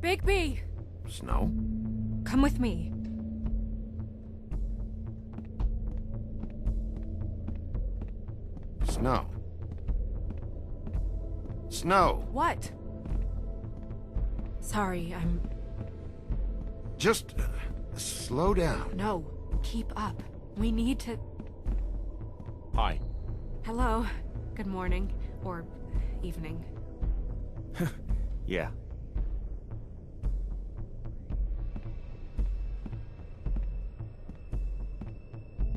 Bigby! Snow? Come with me. Snow? Snow! What? Sorry, I'm... Just... slow down. No, keep up. We need to... Hi. Hello. Good morning. Or... evening. Yeah.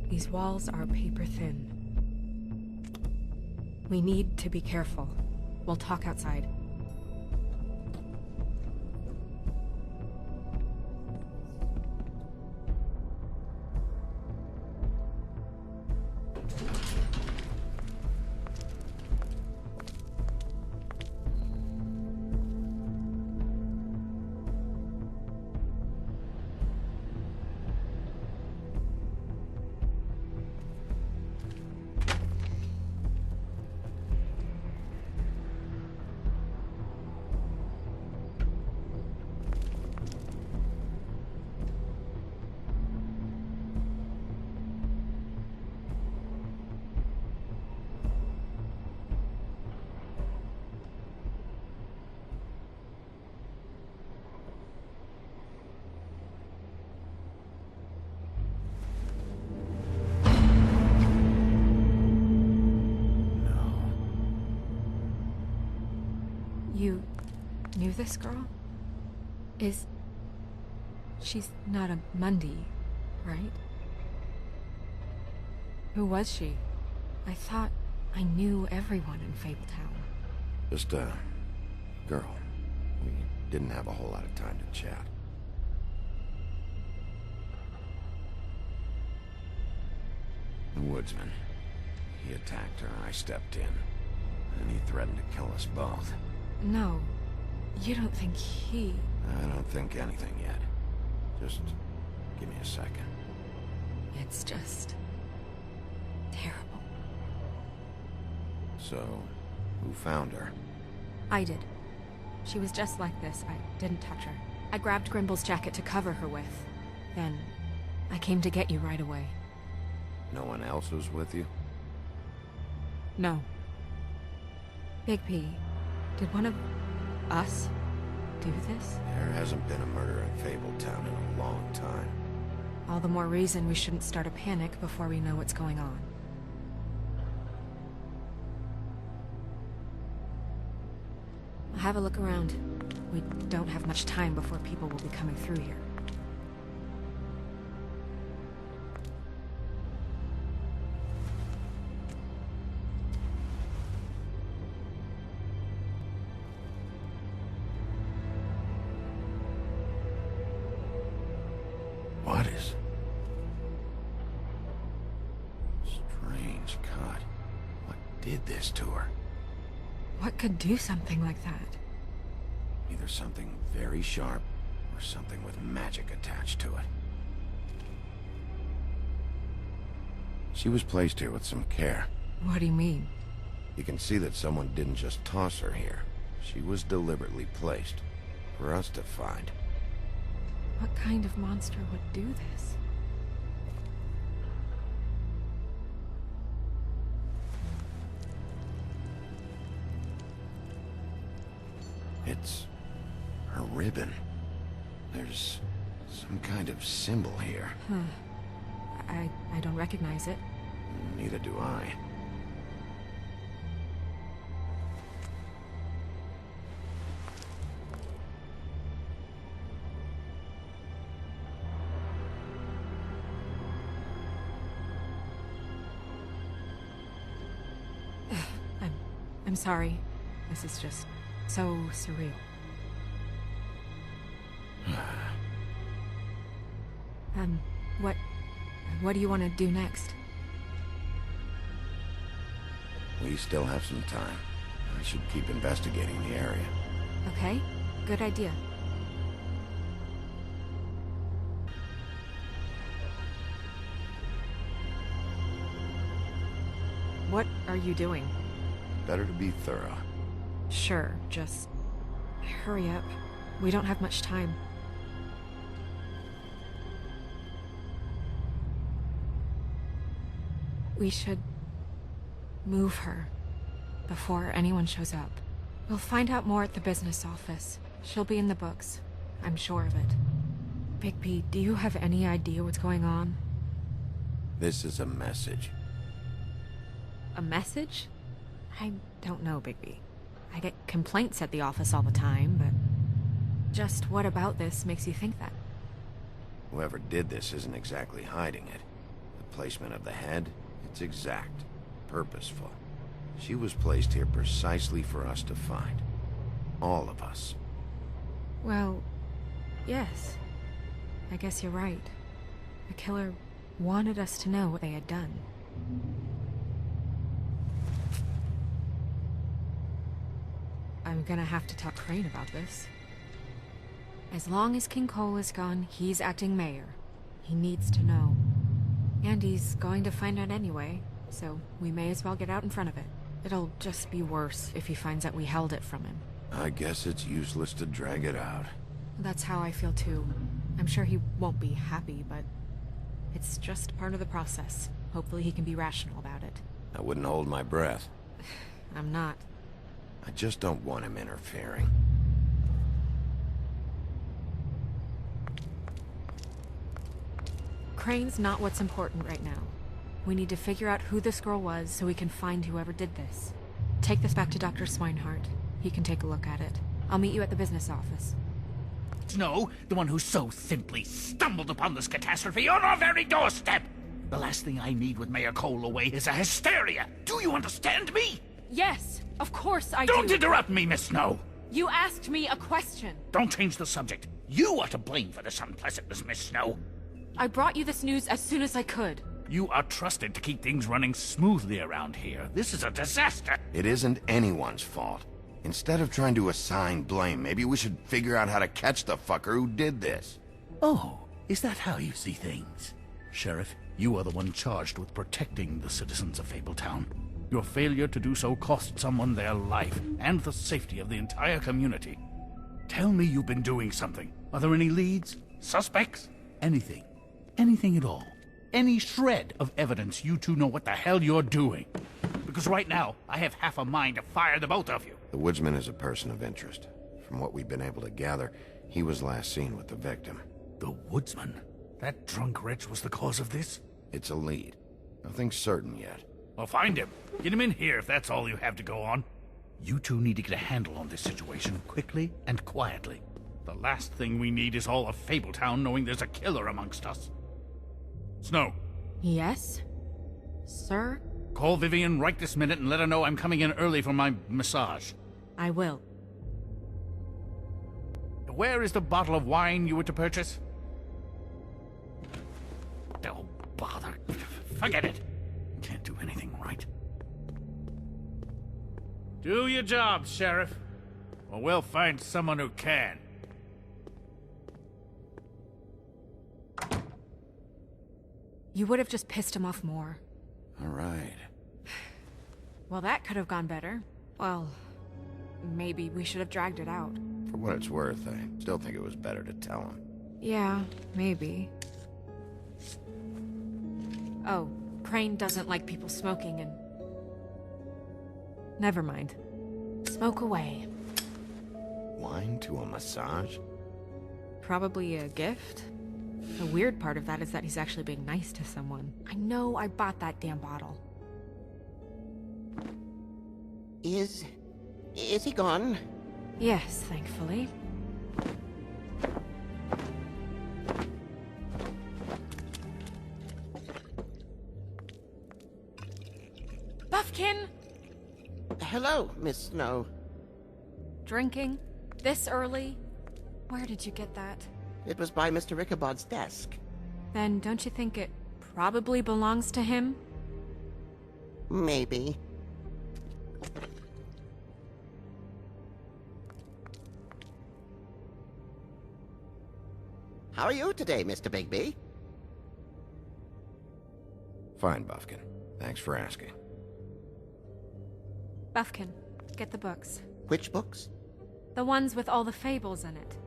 These walls are paper thin. We need to be careful. We'll talk outside. You knew this girl? She's not a Mundy, right? Who was she? I thought I knew everyone in Fabletown. Just a... girl. We didn't have a whole lot of time to chat. The woodsman. He attacked her, I stepped in. And he threatened to kill us both. No, you don't think he... I don't think anything yet. Just give me a second. It's just... terrible. So, who found her? I did. She was just like this. I didn't touch her. I grabbed Grimble's jacket to cover her with. Then, I came to get you right away. No one else was with you? No. Bigby, did one of us do this? There hasn't been a murder in Fabletown in a long time. All the more reason we shouldn't start a panic before we know what's going on. I'll have a look around. We don't have much time before people will be coming through here. What is... strange cut. What did this to her? What could do something like that? Either something very sharp, or something with magic attached to it. She was placed here with some care. What do you mean? You can see that someone didn't just toss her here. She was deliberately placed, for us to find. What kind of monster would do this? It's... her ribbon. There's some kind of symbol here. Huh. I don't recognize it. Neither do I. I'm sorry. This is just so surreal. What do you want to do next? We still have some time. I should keep investigating the area. Okay, good idea. What are you doing? Better to be thorough. Sure, just hurry up. We don't have much time. We should move her before anyone shows up. We'll find out more at the business office. She'll be in the books. I'm sure of it. Bigby, do you have any idea what's going on? This is a message. A message? I don't know, Bigby. I get complaints at the office all the time, but... just what about this makes you think that? Whoever did this isn't exactly hiding it. The placement of the head, it's exact. Purposeful. She was placed here precisely for us to find. All of us. Well, yes. I guess you're right. The killer wanted us to know what they had done. I'm gonna have to talk Crane about this. As long as King Cole is gone, he's acting mayor. He needs to know. And he's going to find out anyway, so we may as well get out in front of it. It'll just be worse if he finds out we held it from him. I guess it's useless to drag it out. That's how I feel too. I'm sure he won't be happy, but it's just part of the process. Hopefully he can be rational about it. I wouldn't hold my breath. I'm not. I just don't want him interfering. Crane's not what's important right now. We need to figure out who this girl was so we can find whoever did this. Take this back to Dr. Swinehart. He can take a look at it. I'll meet you at the business office. Snow, the one who so simply stumbled upon this catastrophe on our very doorstep! The last thing I need with Mayor Cole away is a hysteria! Do you understand me? Yes, of course I do. Don't interrupt me, Miss Snow! You asked me a question. Don't change the subject. You are to blame for this unpleasantness, Miss Snow. I brought you this news as soon as I could. You are trusted to keep things running smoothly around here. This is a disaster! It isn't anyone's fault. Instead of trying to assign blame, maybe we should figure out how to catch the fucker who did this. Oh, is that how you see things? Sheriff, you are the one charged with protecting the citizens of Fabletown. Your failure to do so cost someone their life, and the safety of the entire community. Tell me you've been doing something. Are there any leads? Suspects? Anything. Anything at all. Any shred of evidence you two know what the hell you're doing. Because right now, I have half a mind to fire the both of you. The woodsman is a person of interest. From what we've been able to gather, he was last seen with the victim. The woodsman? That drunk wretch was the cause of this? It's a lead. Nothing's certain yet. Well, find him. Get him in here if that's all you have to go on. You two need to get a handle on this situation quickly and quietly. The last thing we need is all of Fabletown knowing there's a killer amongst us. Snow. Yes? Sir? Call Vivian right this minute and let her know I'm coming in early for my massage. I will. Where is the bottle of wine you were to purchase? Oh, bother. Forget it. Can't do anything right. Do your job, Sheriff. Or we'll find someone who can. You would have just pissed him off more. All right. Well, that could have gone better. Well, maybe we should have dragged it out. For what it's worth, I still think it was better to tell him. Yeah, maybe. Oh, Crane doesn't like people smoking and... Never mind. Smoke away. Wine to a massage? Probably a gift? The weird part of that is that he's actually being nice to someone. I know I bought that damn bottle. Is he gone? Yes, thankfully. Buffkin! Hello, Miss Snow. Drinking? This early? Where did you get that? It was by Mr. Ichabod's desk. Then don't you think it probably belongs to him? Maybe. How are you today, Mr. Bigby? Fine, Buffkin. Thanks for asking. Buffkin, get the books. Which books? The ones with all the fables in it.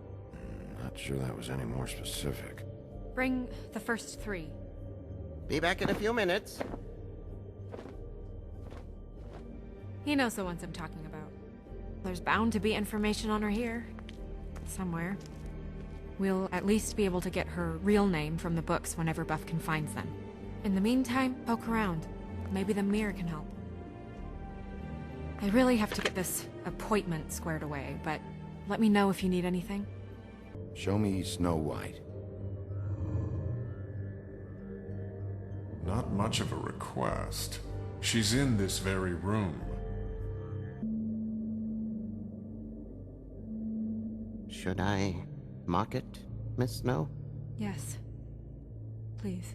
Not sure that was any more specific. Bring the first 3. Be back in a few minutes. He knows the ones I'm talking about. There's bound to be information on her here. Somewhere. We'll at least be able to get her real name from the books whenever Buffkin finds them. In the meantime, poke around. Maybe the mirror can help. I really have to get this appointment squared away, but let me know if you need anything. Show me Snow White. Not much of a request. She's in this very room. Should I mark it, Miss Snow? Yes. Please.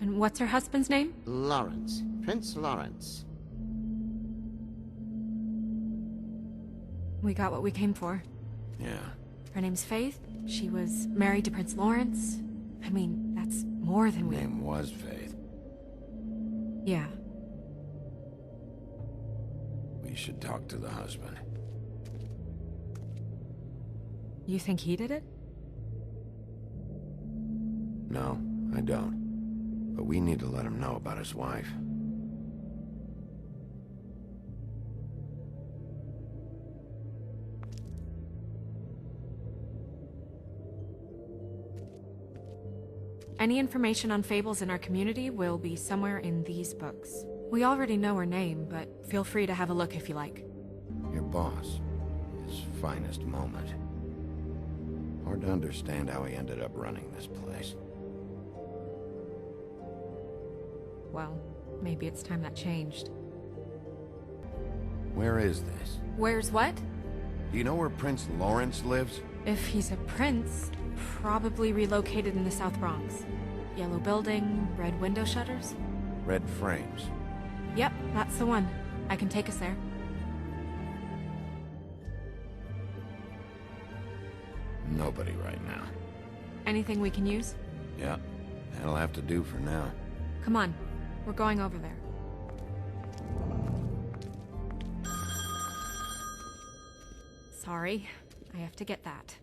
And what's her husband's name? Lawrence. Prince Lawrence. We got what we came for. Yeah. Her name's Faith. She was married to Prince Lawrence. I mean, that's more than we... Name was Faith. Yeah. We should talk to the husband. You think he did it? No, I don't. But we need to let him know about his wife. Any information on fables in our community will be somewhere in these books. We already know her name, but feel free to have a look if you like. Your boss. His finest moment. Hard to understand how he ended up running this place. Well, maybe it's time that changed. Where is this? Where's what? Do you know where Prince Lawrence lives? If he's a prince, probably relocated in the South Bronx. Yellow building, red window shutters? Red frames. Yep, that's the one. I can take us there. Nobody right now. Anything we can use? Yeah, that'll have to do for now. Come on, we're going over there. Sorry, I have to get that.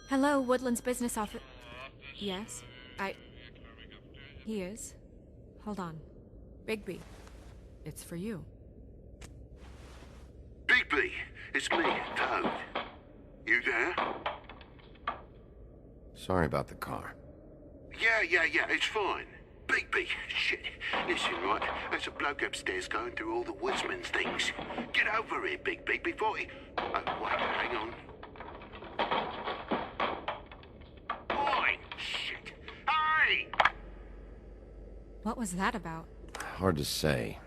Hello, Woodland's business office. Yes, He is. Hold on. Bigby, it's for you. Bigby, it's me, Toad. You there? Sorry about the car. Yeah, it's fine. Bigby, shit. Listen, right, there's a bloke upstairs going through all the woodsman's things. Get over here, Bigby, before he... Oh, wait, hang on. Oi, shit. Hey! What was that about? Hard to say.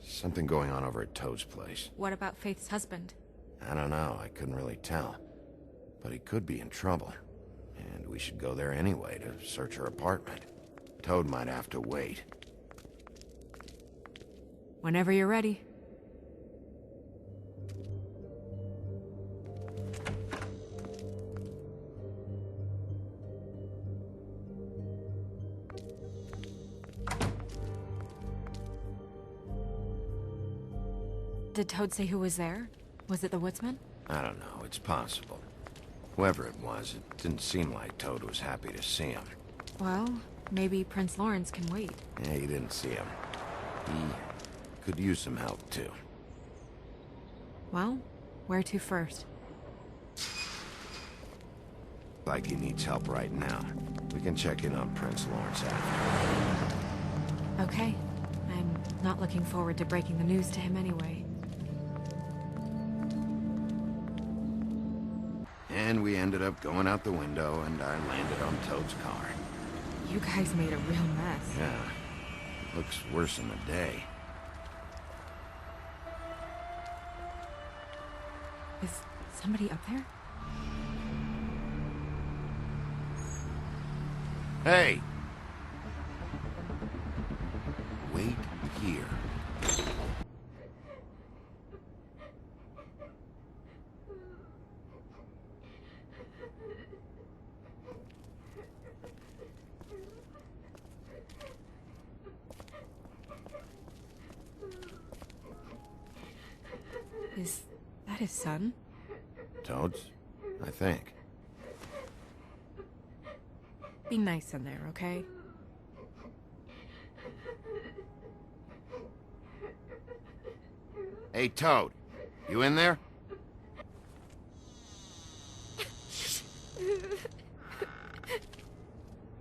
Something going on over at Toad's place. What about Faith's husband? I don't know, I couldn't really tell. But he could be in trouble. And we should go there anyway to search her apartment. Toad might have to wait. Whenever you're ready. Did Toad say who was there? Was it the woodsman? I don't know, it's possible. Whoever it was, it didn't seem like Toad was happy to see him. Well, maybe Prince Lawrence can wait. Yeah, he didn't see him. He could use some help, too. Well, where to first? Like he needs help right now. We can check in on Prince Lawrence after. Okay. I'm not looking forward to breaking the news to him anyway. And we ended up going out the window, and I landed on Toad's car. You guys made a real mess. Yeah. Looks worse in the day. Is somebody up there? Hey! Wait here. his son? Toads? I think. Be nice in there, okay? Hey, Toad. You in there?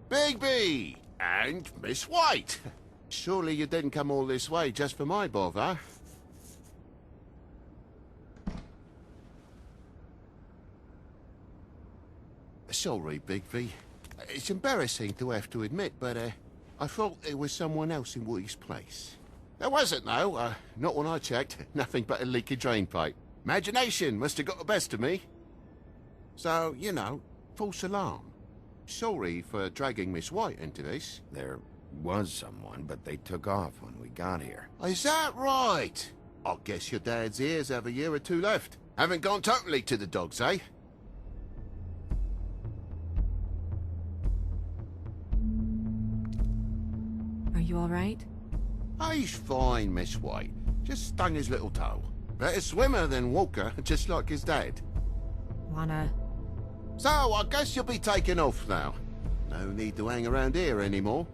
Bigby! And Miss White! Surely you didn't come all this way just for my bother? Sorry, Bigby. It's embarrassing to have to admit, but I thought there was someone else in Woody's place. There wasn't, though. Not when I checked. Nothing but a leaky drain pipe. Imagination must have got the best of me. So, you know, false alarm. Sorry for dragging Miss White into this. There was someone, but they took off when we got here. Is that right? I guess your dad's ears have a year or two left. Haven't gone totally to the dogs, eh? Are you alright? He's fine, Miss White. Just stung his little toe. Better swimmer than walker, just like his dad. Wanna... So, I guess you'll be taking off now. No need to hang around here anymore.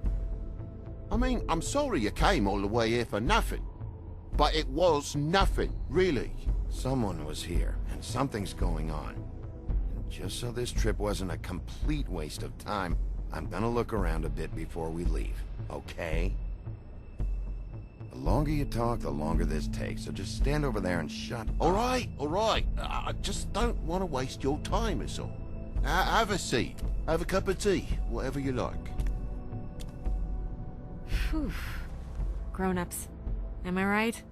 I mean, I'm sorry you came all the way here for nothing. But it was nothing, really. Someone was here, and something's going on. And just so this trip wasn't a complete waste of time, I'm gonna look around a bit before we leave, okay? The longer you talk, the longer this takes, so just stand over there and shut up. All right. I just don't want to waste your time, is all. Have a seat. Have a cup of tea. Whatever you like. Phew. Grown-ups. Am I right?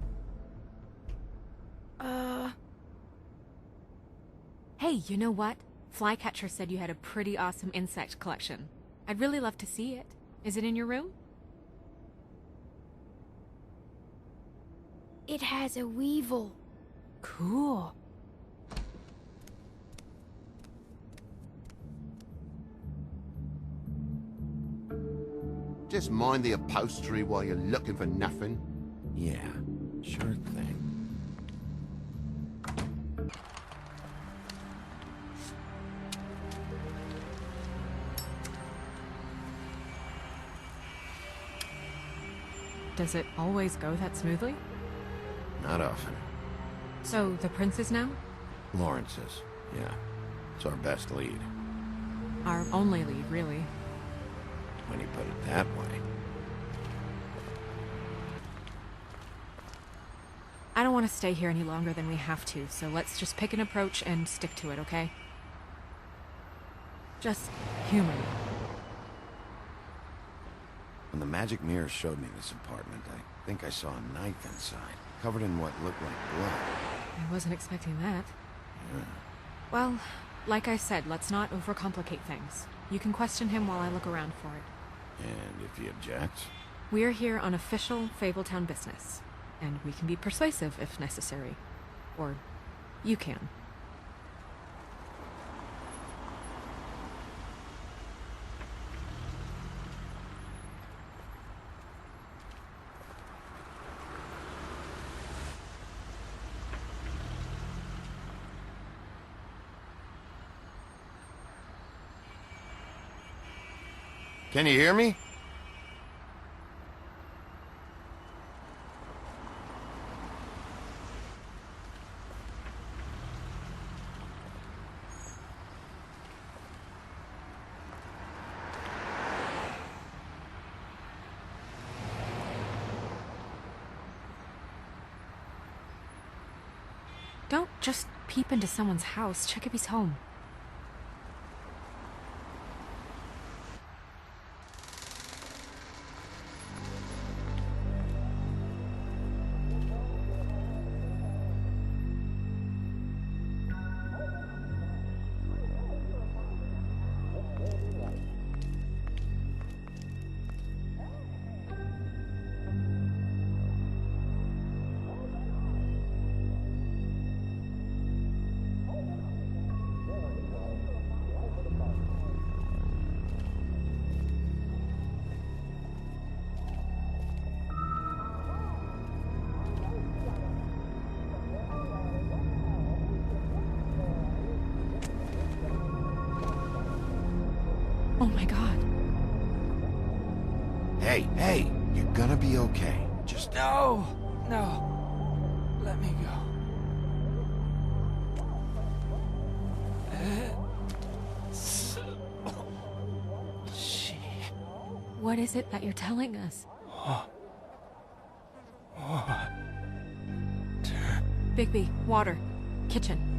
Hey, you know what? Flycatcher said you had a pretty awesome insect collection. I'd really love to see it. Is it in your room? It has a weevil. Cool. Just mind the upholstery while you're looking for nothing. Yeah, sure thing. Does it always go that smoothly? Not often. So, the prince is now? Lawrence's, yeah. It's our best lead. Our only lead, really. When you put it that way. I don't want to stay here any longer than we have to, so let's just pick an approach and stick to it, okay? Just humor me. When the magic mirror showed me this apartment, I think I saw a knife inside, covered in what looked like blood. I wasn't expecting that. Yeah. Well, like I said, let's not overcomplicate things. You can question him while I look around for it. And if he objects? We're here on official Fabletown business, and we can be persuasive if necessary. Or you can. Can you hear me? Don't just peep into someone's house. Check if he's home. Oh my god. Hey, you're gonna be okay. Just... No! No. Let me go. What is it that you're telling us? Bigby, water. Kitchen.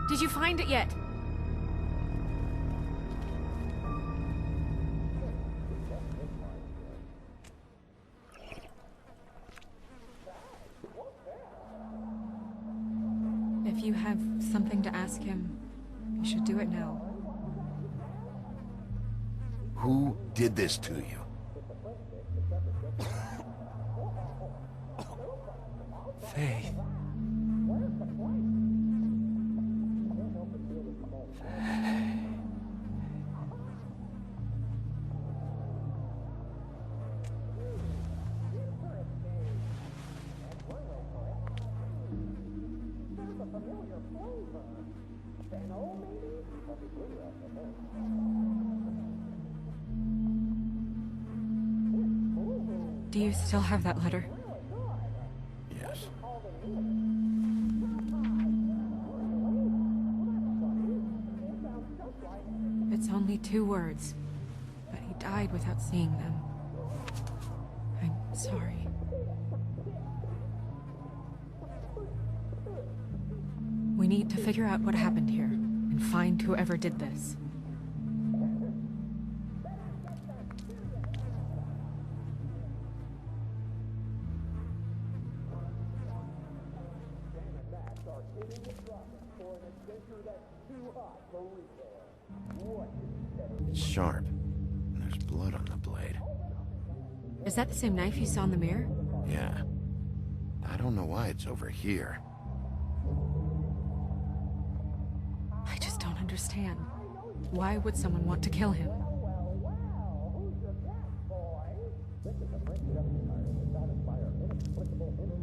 Did you find it yet? If you have something to ask him, you should do it now. Who did this to you? Faith. Do you still have that letter? Yes. It's only 2 words, but he died without seeing them. I'm sorry. We need to figure out what happened here, and find whoever did this. It's sharp. And there's blood on the blade. Is that the same knife you saw in the mirror? Yeah. I don't know why it's over here. I just don't understand. Why would someone want to kill him?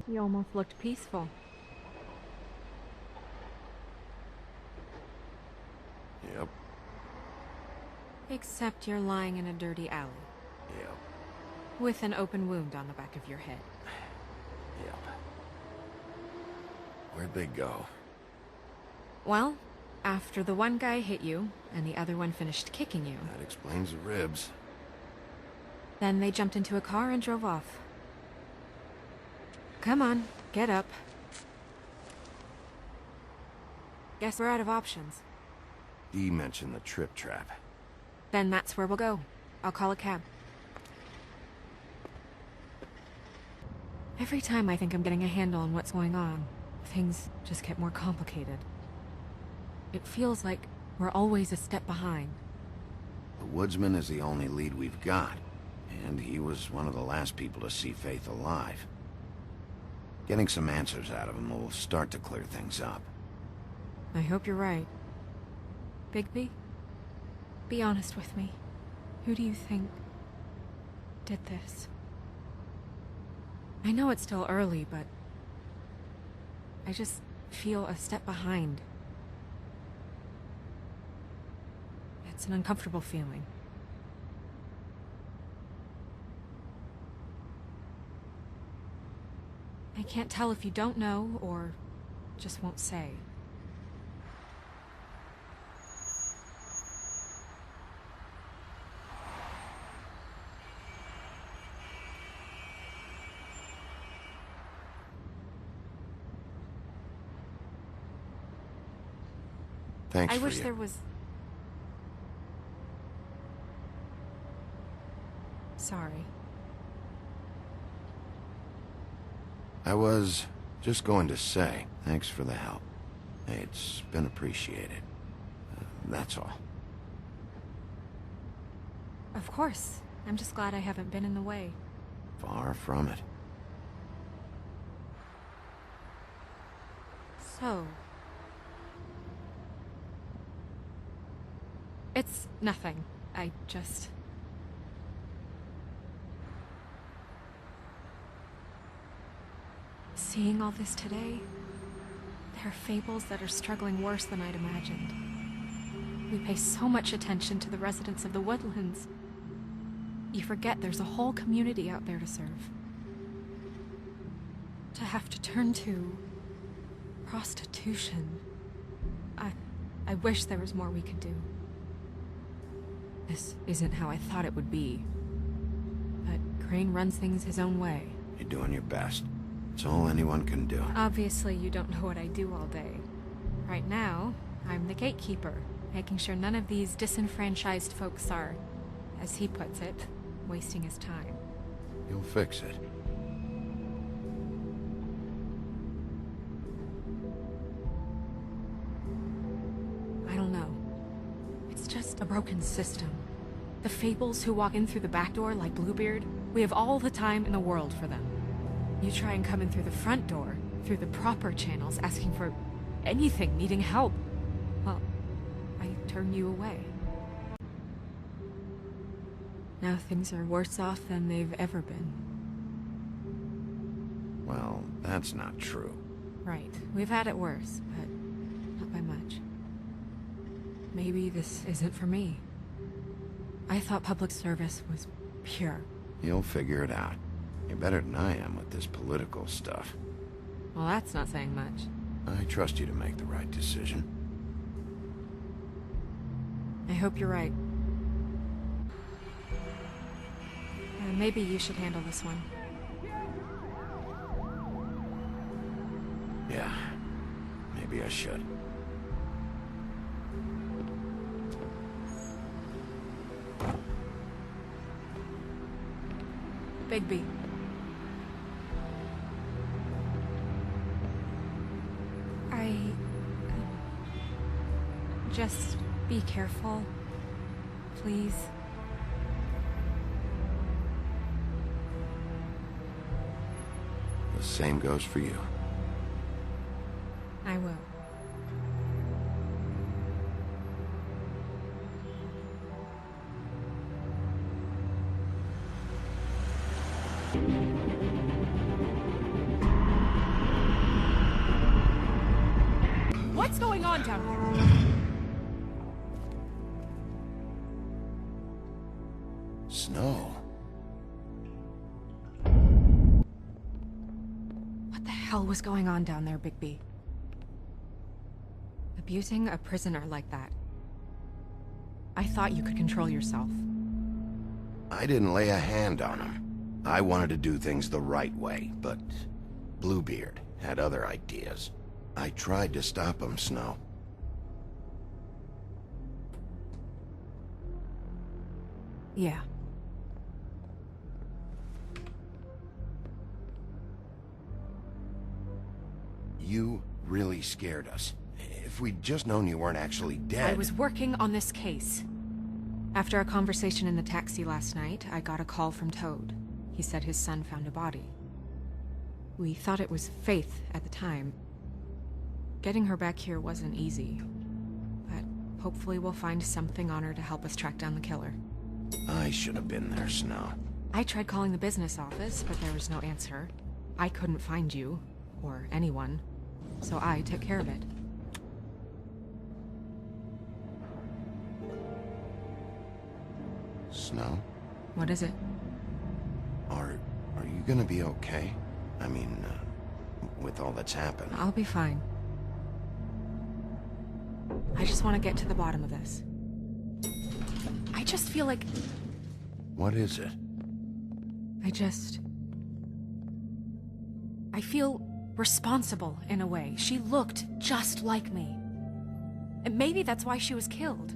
He almost looked peaceful. Yep. Except you're lying in a dirty alley. Yep. With an open wound on the back of your head. Yep. Where'd they go? Well, after the one guy hit you, and the other one finished kicking you, That explains the ribs. then they jumped into a car and drove off. Come on, get up. Guess we're out of options. Dee mentioned the trip trap. Then that's where we'll go. I'll call a cab. Every time I think I'm getting a handle on what's going on, things just get more complicated. It feels like we're always a step behind. The woodsman is the only lead we've got, and he was one of the last people to see Faith alive. Getting some answers out of him will start to clear things up. I hope you're right. Bigby? Be honest with me. Who do you think did this? I know it's still early, but I just feel a step behind. It's an uncomfortable feeling. I can't tell if you don't know or just won't say. Thanks I for wish you. there was... Sorry. I was just going to say, thanks for the help. It's been appreciated. That's all. Of course. I'm just glad I haven't been in the way. Far from it. So... It's nothing. I just... Seeing all this today, there are fables that are struggling worse than I'd imagined. We pay so much attention to the residents of the woodlands. You forget there's a whole community out there to serve. To have to turn to... prostitution. I wish there was more we could do. This isn't how I thought it would be. But Crane runs things his own way. You're doing your best. It's all anyone can do. Obviously, you don't know what I do all day. Right now, I'm the gatekeeper, making sure none of these disenfranchised folks are, as he puts it, wasting his time. You'll fix it. I don't know. It's just a broken system. The fables who walk in through the back door like Bluebeard, we have all the time in the world for them. You try and come in through the front door, through the proper channels, asking for anything, needing help. Well, I turn you away. Now things are worse off than they've ever been. Well, that's not true. Right. We've had it worse, but not by much. Maybe this isn't for me. I thought public service was pure. You'll figure it out. You're better than I am with this political stuff. Well, that's not saying much. I trust you to make the right decision. I hope you're right. Maybe you should handle this one. Yeah, maybe I should. Bigby. Just be careful, please. The same goes for you. I will. What's going on down here? Snow. What the hell was going on down there, Bigby? Abusing a prisoner like that. I thought you could control yourself. I didn't lay a hand on him. I wanted to do things the right way, but Bluebeard had other ideas. I tried to stop him, Snow. Yeah. You really scared us. If we'd just known you weren't actually dead... I was working on this case. After a conversation in the taxi last night, I got a call from Toad. He said his son found a body. We thought it was Faith at the time. Getting her back here wasn't easy. But hopefully we'll find something on her to help us track down the killer. I should have been there, Snow. I tried calling the business office, but there was no answer. I couldn't find you, or anyone, so I took care of it. Snow? What is it? Are you gonna be okay? I mean, with all that's happened. I'll be fine. I just want to get to the bottom of this. I just feel like... What is it? I feel responsible in a way. She looked just like me. And maybe that's why she was killed.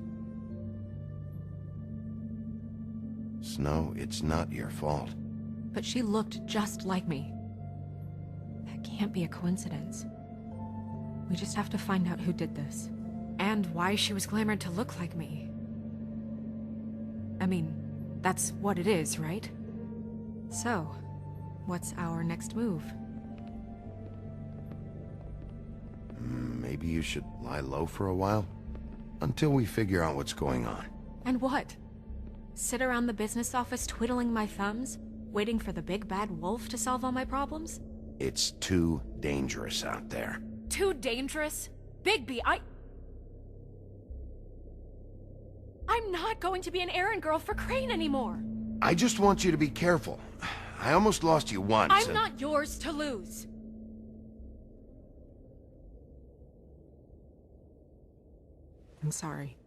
Snow, it's not your fault. But she looked just like me. That can't be a coincidence. We just have to find out who did this. And why she was glamored to look like me. I mean, That's what it is, right? So, what's our next move? Maybe you should lie low for a while? Until we figure out what's going on. And what? Sit around the business office twiddling my thumbs, waiting for the big bad wolf to solve all my problems? It's too dangerous out there. Too dangerous? Bigby, I'm not going to be an errand girl for Crane anymore! I just want you to be careful. I almost lost you once. I'm not yours to lose! I'm sorry.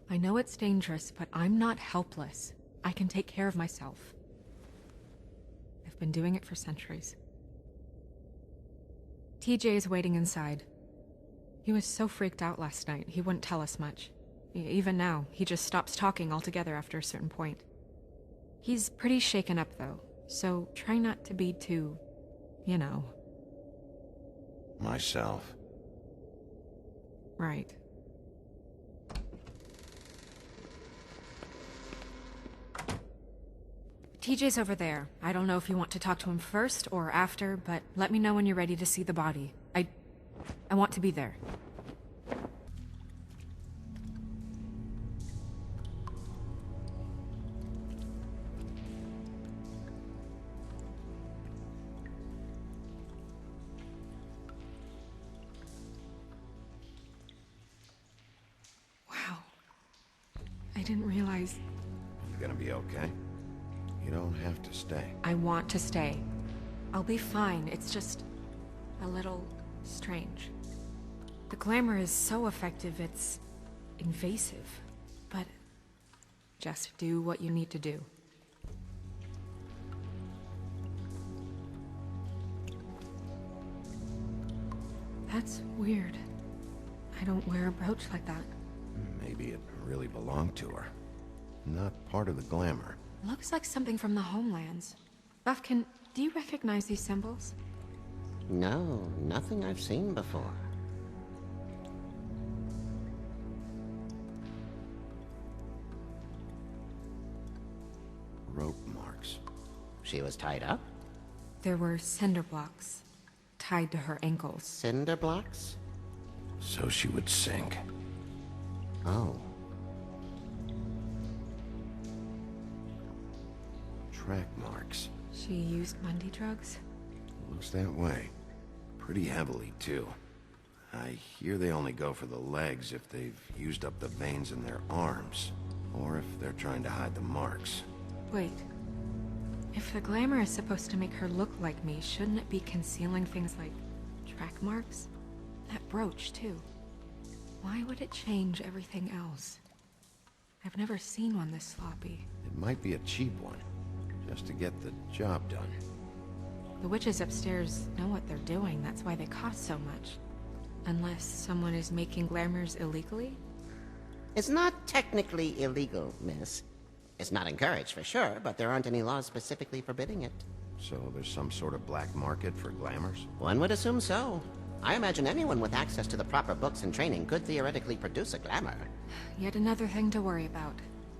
I know it's dangerous, but I'm not helpless. I can take care of myself. I've been doing it for centuries. TJ is waiting inside. He was so freaked out last night, he wouldn't tell us much. Even now, he just stops talking altogether after a certain point. He's pretty shaken up, though, so try not to be too, you know. Myself. Right. TJ's over there. I don't know if you want to talk to him first or after, but let me know when you're ready to see the body. I want to be there. Wow. I didn't realize... You gonna be okay? You don't have to stay. I want to stay. I'll be fine. It's just a little strange. The glamour is so effective, it's invasive. But just do what you need to do. That's weird. I don't wear a brooch like that. Maybe it really belonged to her. Not part of the glamour. Looks like something from the homelands. Buffkin, do you recognize these symbols? No, nothing I've seen before. Rope marks. She was tied up? There were cinder blocks tied to her ankles. Cinder blocks? So she would sink. Oh. Track marks. She used Mundy drugs? Looks that way. Pretty heavily, too. I hear they only go for the legs if they've used up the veins in their arms, or if they're trying to hide the marks. Wait. If the glamour is supposed to make her look like me, shouldn't it be concealing things like track marks? That brooch, too. Why would it change everything else? I've never seen one this sloppy. It might be a cheap one, just to get the job done. The witches upstairs know what they're doing, that's why they cost so much. Unless someone is making glamours illegally? It's not technically illegal, miss. It's not encouraged, for sure, but there aren't any laws specifically forbidding it. So there's some sort of black market for glamours? One would assume so. I imagine anyone with access to the proper books and training could theoretically produce a glamour. Yet another thing to worry about.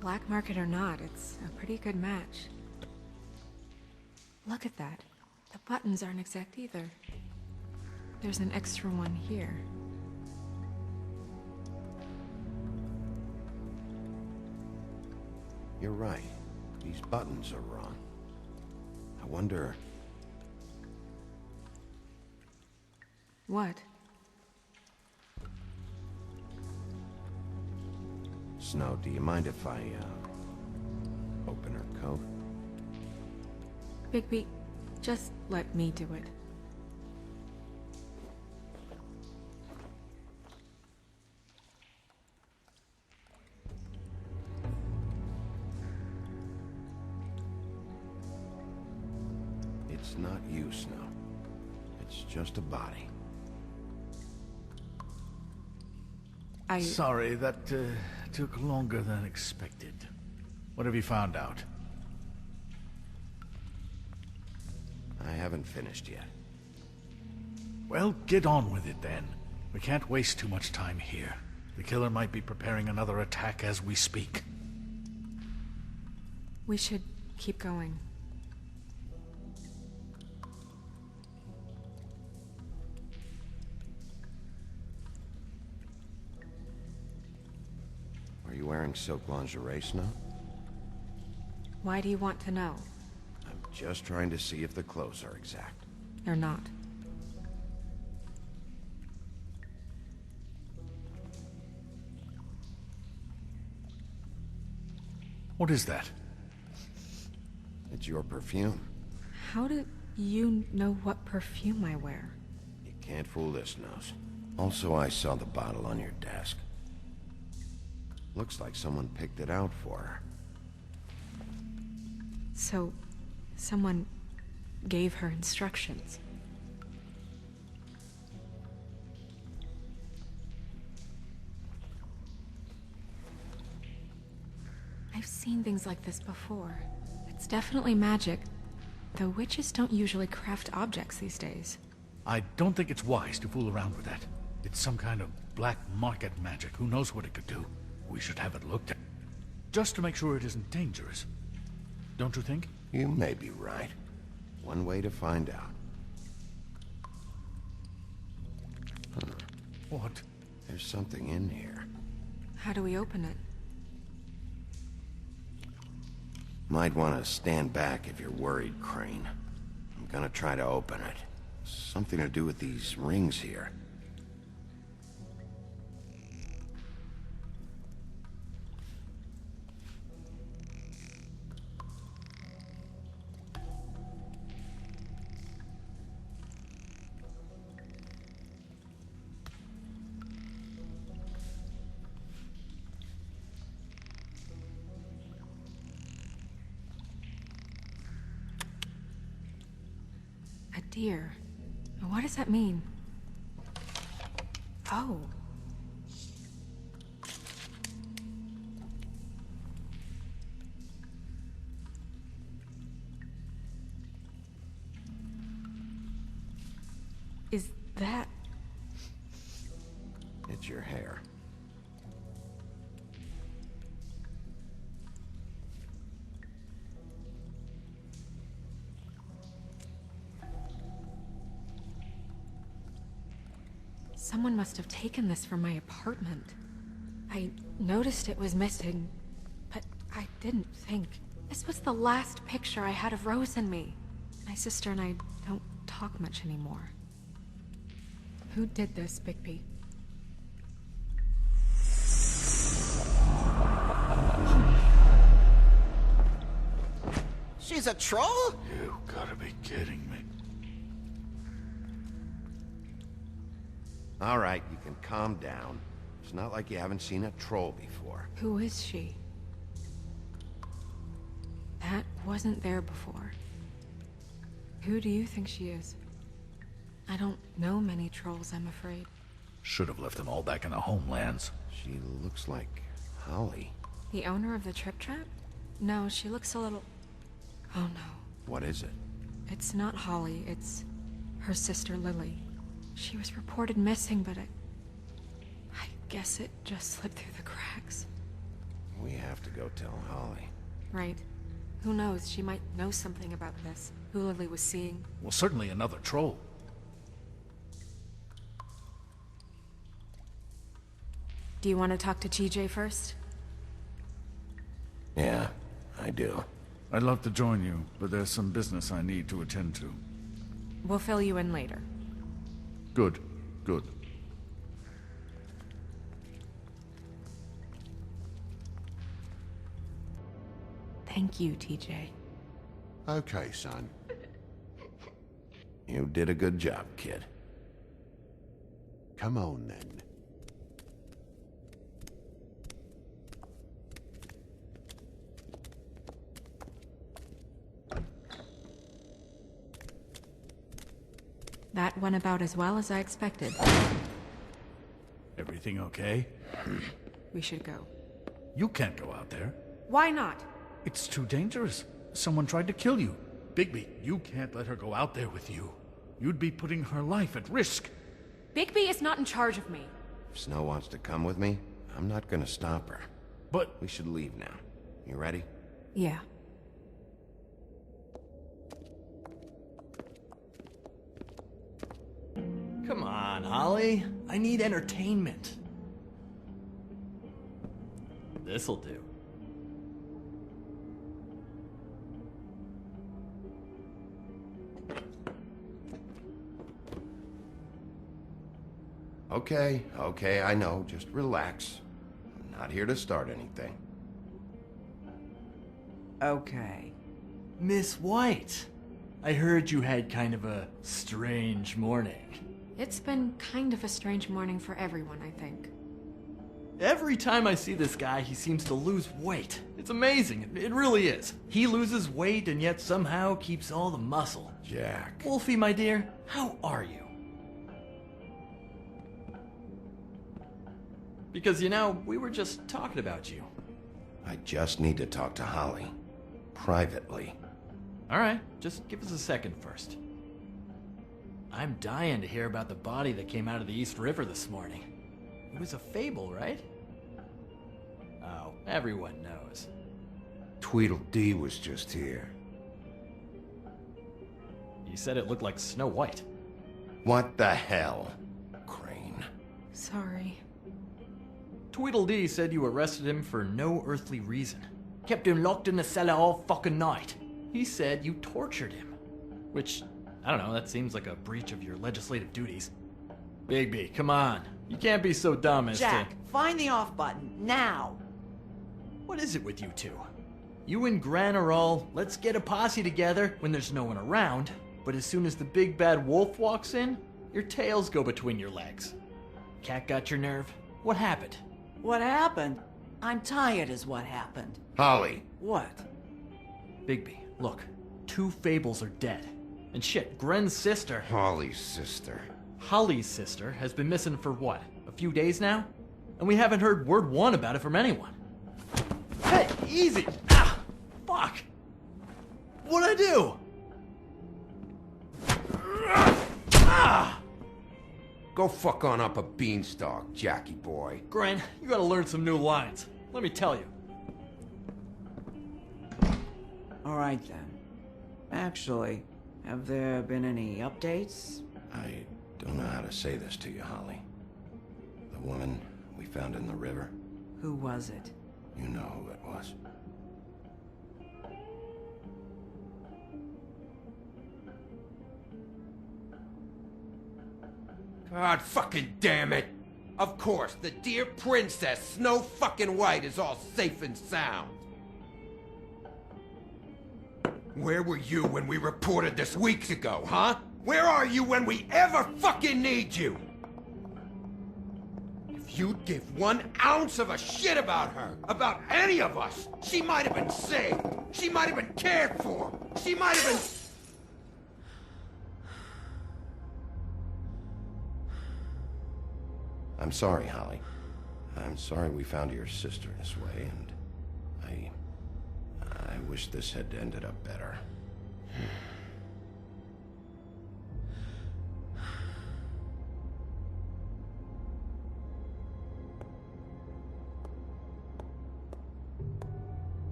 Black market or not, it's a pretty good match. Look at that. The buttons aren't exact either. There's an extra one here. You're right. These buttons are wrong. I wonder... What? Snow, do you mind if I, open her coat? Bigby, just let me do it. It's not you, Snow. It's just a body. Sorry, that took longer than expected. What have you found out? I haven't finished yet. Well, get on with it then. We can't waste too much time here. The killer might be preparing another attack as we speak. We should keep going. Are you wearing silk lingerie, Snow? Why do you want to know? I'm just trying to see if the clothes are exact. They're not. What is that? It's your perfume. How do you know what perfume I wear? You can't fool this nose. Also, I saw the bottle on your desk. Looks like someone picked it out for her. So, someone gave her instructions. I've seen things like this before. It's definitely magic, though witches don't usually craft objects these days. I don't think it's wise to fool around with that. It's some kind of black market magic. Who knows what it could do? We should have it looked at. Just to make sure it isn't dangerous. Don't you think? You may be right. One way to find out. What? There's something in here. How do we open it? Might want to stand back if you're worried, Crane. I'm gonna try to open it. Something to do with these rings here. A deer. What does that mean? Oh. Is that... It's your hair. Someone must have taken this from my apartment. I noticed it was missing, but I didn't think. This was the last picture I had of Rose and me. My sister and I don't talk much anymore. Who did this, Bigby? She's a troll? You gotta be kidding me. All right, you can calm down. It's not like you haven't seen a troll before. Who is she? That wasn't there before. Who do you think she is? I don't know many trolls, I'm afraid. Should have left them all back in the homelands. She looks like Holly. The owner of the Trip Trap? No, she looks a little... Oh no. What is it? It's not Holly, it's her sister Lily. She was reported missing, but I guess it just slipped through the cracks. We have to go tell Holly. Right. Who knows, she might know something about this. Who Lily was seeing. Well, certainly another troll. Do you want to talk to TJ first? Yeah, I do. I'd love to join you, but there's some business I need to attend to. We'll fill you in later. Good, good. Thank you, TJ. Okay, son. You did a good job, kid. Come on, then. That went about as well as I expected. Everything okay? We should go. You can't go out there. Why not? It's too dangerous. Someone tried to kill you. Bigby, you can't let her go out there with you. You'd be putting her life at risk. Bigby is not in charge of me. If Snow wants to come with me, I'm not gonna stop her. But We should leave now. You ready? Yeah. Come on, Holly. I need entertainment. This'll do. Okay, I know. Just relax. I'm not here to start anything. Okay. Miss White, I heard you had kind of a strange morning. It's been kind of a strange morning for everyone, I think. Every time I see this guy, he seems to lose weight. It's amazing. It really is. He loses weight and yet somehow keeps all the muscle. Jack. Wolfie, my dear, how are you? Because, you know, we were just talking about you. I just need to talk to Holly. Privately. All right, just give us a second first. I'm dying to hear about the body that came out of the East River this morning. It was a fable, right? Oh, everyone knows. Tweedledee was just here. You said it looked like Snow White. What the hell? Crane. Sorry. Tweedledee said you arrested him for no earthly reason. Kept him locked in the cellar all fucking night. He said you tortured him. Which, I don't know, that seems like a breach of your legislative duties. Bigby, come on. You can't be so dumb as Jack, to... find the off button, now! What is it with you two? You and Gran are all, let's get a posse together when there's no one around, but as soon as the big bad wolf walks in, your tails go between your legs. Cat got your nerve? What happened? What happened? I'm tired is what happened. Holly. What? Bigby, look. 2 fables are dead. And shit, Gren's sister... Holly's sister. Holly's sister has been missing for what? A few days now? And we haven't heard word one about it from anyone. Hey, easy! Ah! Fuck! What'd I do? Ah! Go fuck on up a beanstalk, Jackie boy. Gren, you gotta learn some new lines. Let me tell you. All right then. Actually, have there been any updates? I don't know how to say this to you, Holly. The woman we found in the river, Who was it? you know who it was. God fucking damn it! Of course, the dear princess Snow fucking White is all safe and sound. Where were you when we reported this weeks ago, huh? Where are you when we ever fucking need you? If you'd give 1 ounce of a shit about her, about any of us, she might have been saved. She might have been cared for. She might have been... I'm sorry, Holly. I'm sorry we found your sister this way, and I wish this had ended up better.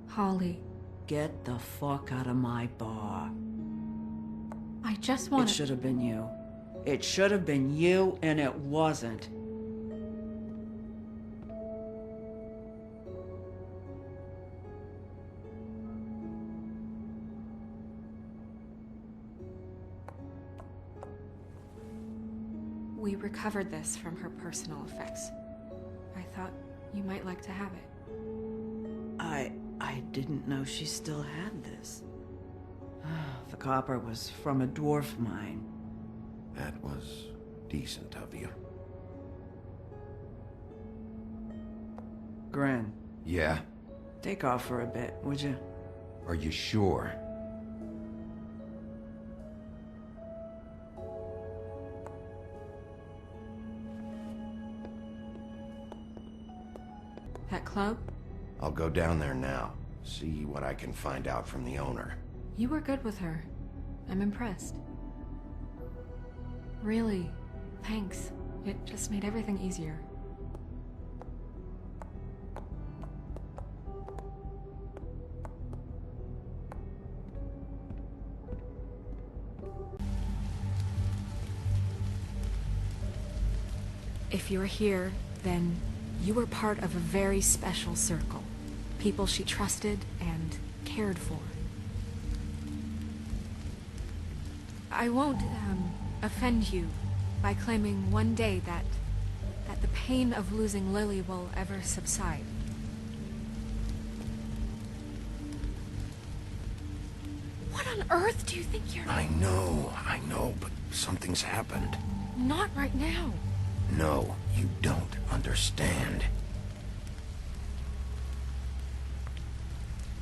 Holly, Get the fuck out of my bar. I just It want to... should have been you. It should have been you, and it wasn't. We recovered this from her personal effects. I thought you might like to have it. I didn't know she still had this. The copper was from a dwarf mine. That was decent of you. Gren, Yeah? take off for a bit, would you? Are you sure? That club? I'll go down there now, see what I can find out from the owner. You were good with her. I'm impressed. Really, thanks. It just made everything easier. If you're here, then you were part of a very special circle. People she trusted and cared for. I won't, offend you by claiming one day that the pain of losing Lily will ever subside. What on earth do you think you're... I know, but something's happened. Not right now. No, you don't understand.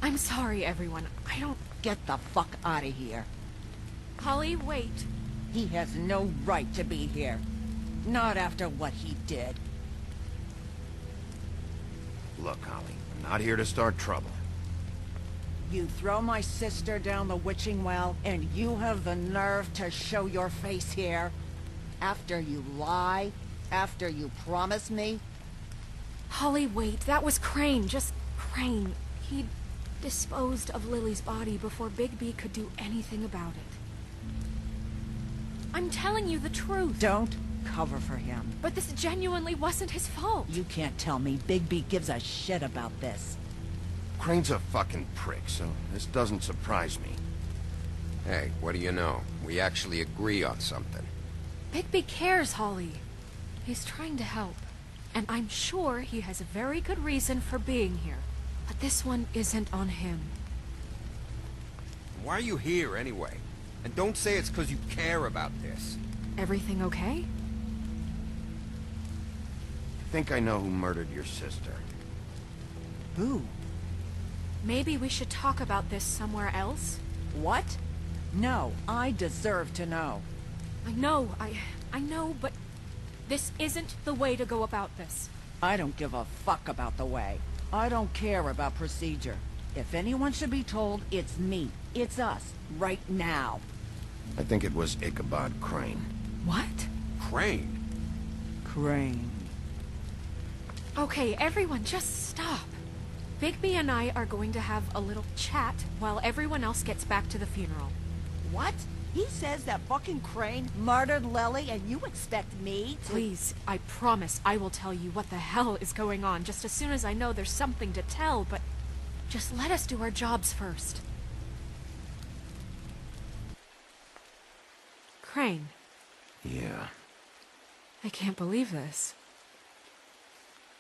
I'm sorry, everyone. I don't... Get the fuck out of here. Holly, wait. He has no right to be here. Not after what he did. Look, Holly, I'm not here to start trouble. You throw my sister down the witching well, and you have the nerve to show your face here? After you lie? After you promise me? Holly, wait. That was Crane. Just Crane. He disposed of Lily's body before Bigby could do anything about it. I'm telling you the truth. Don't cover for him. But this genuinely wasn't his fault. You can't tell me Bigby gives a shit about this. Crane's a fucking prick, so this doesn't surprise me. Hey, what do you know? We actually agree on something. Bigby cares, Holly. He's trying to help. And I'm sure he has a very good reason for being here. But this one isn't on him. Why are you here, anyway? And don't say it's because you care about this. Everything okay? I think I know who murdered your sister. Who? Maybe we should talk about this somewhere else? What? No, I deserve to know. I know, but this isn't the way to go about this. I don't give a fuck about the way. I don't care about procedure. If anyone should be told, it's me. It's us. Right now. I think it was Ichabod Crane. What? Crane? Crane. Okay, everyone, just stop. Bigby and I are going to have a little chat while everyone else gets back to the funeral. What? He says that fucking Crane murdered Lily and you expect me to... Please, I promise I will tell you what the hell is going on just as soon as I know there's something to tell, but just let us do our jobs first. Crane. Yeah. I can't believe this.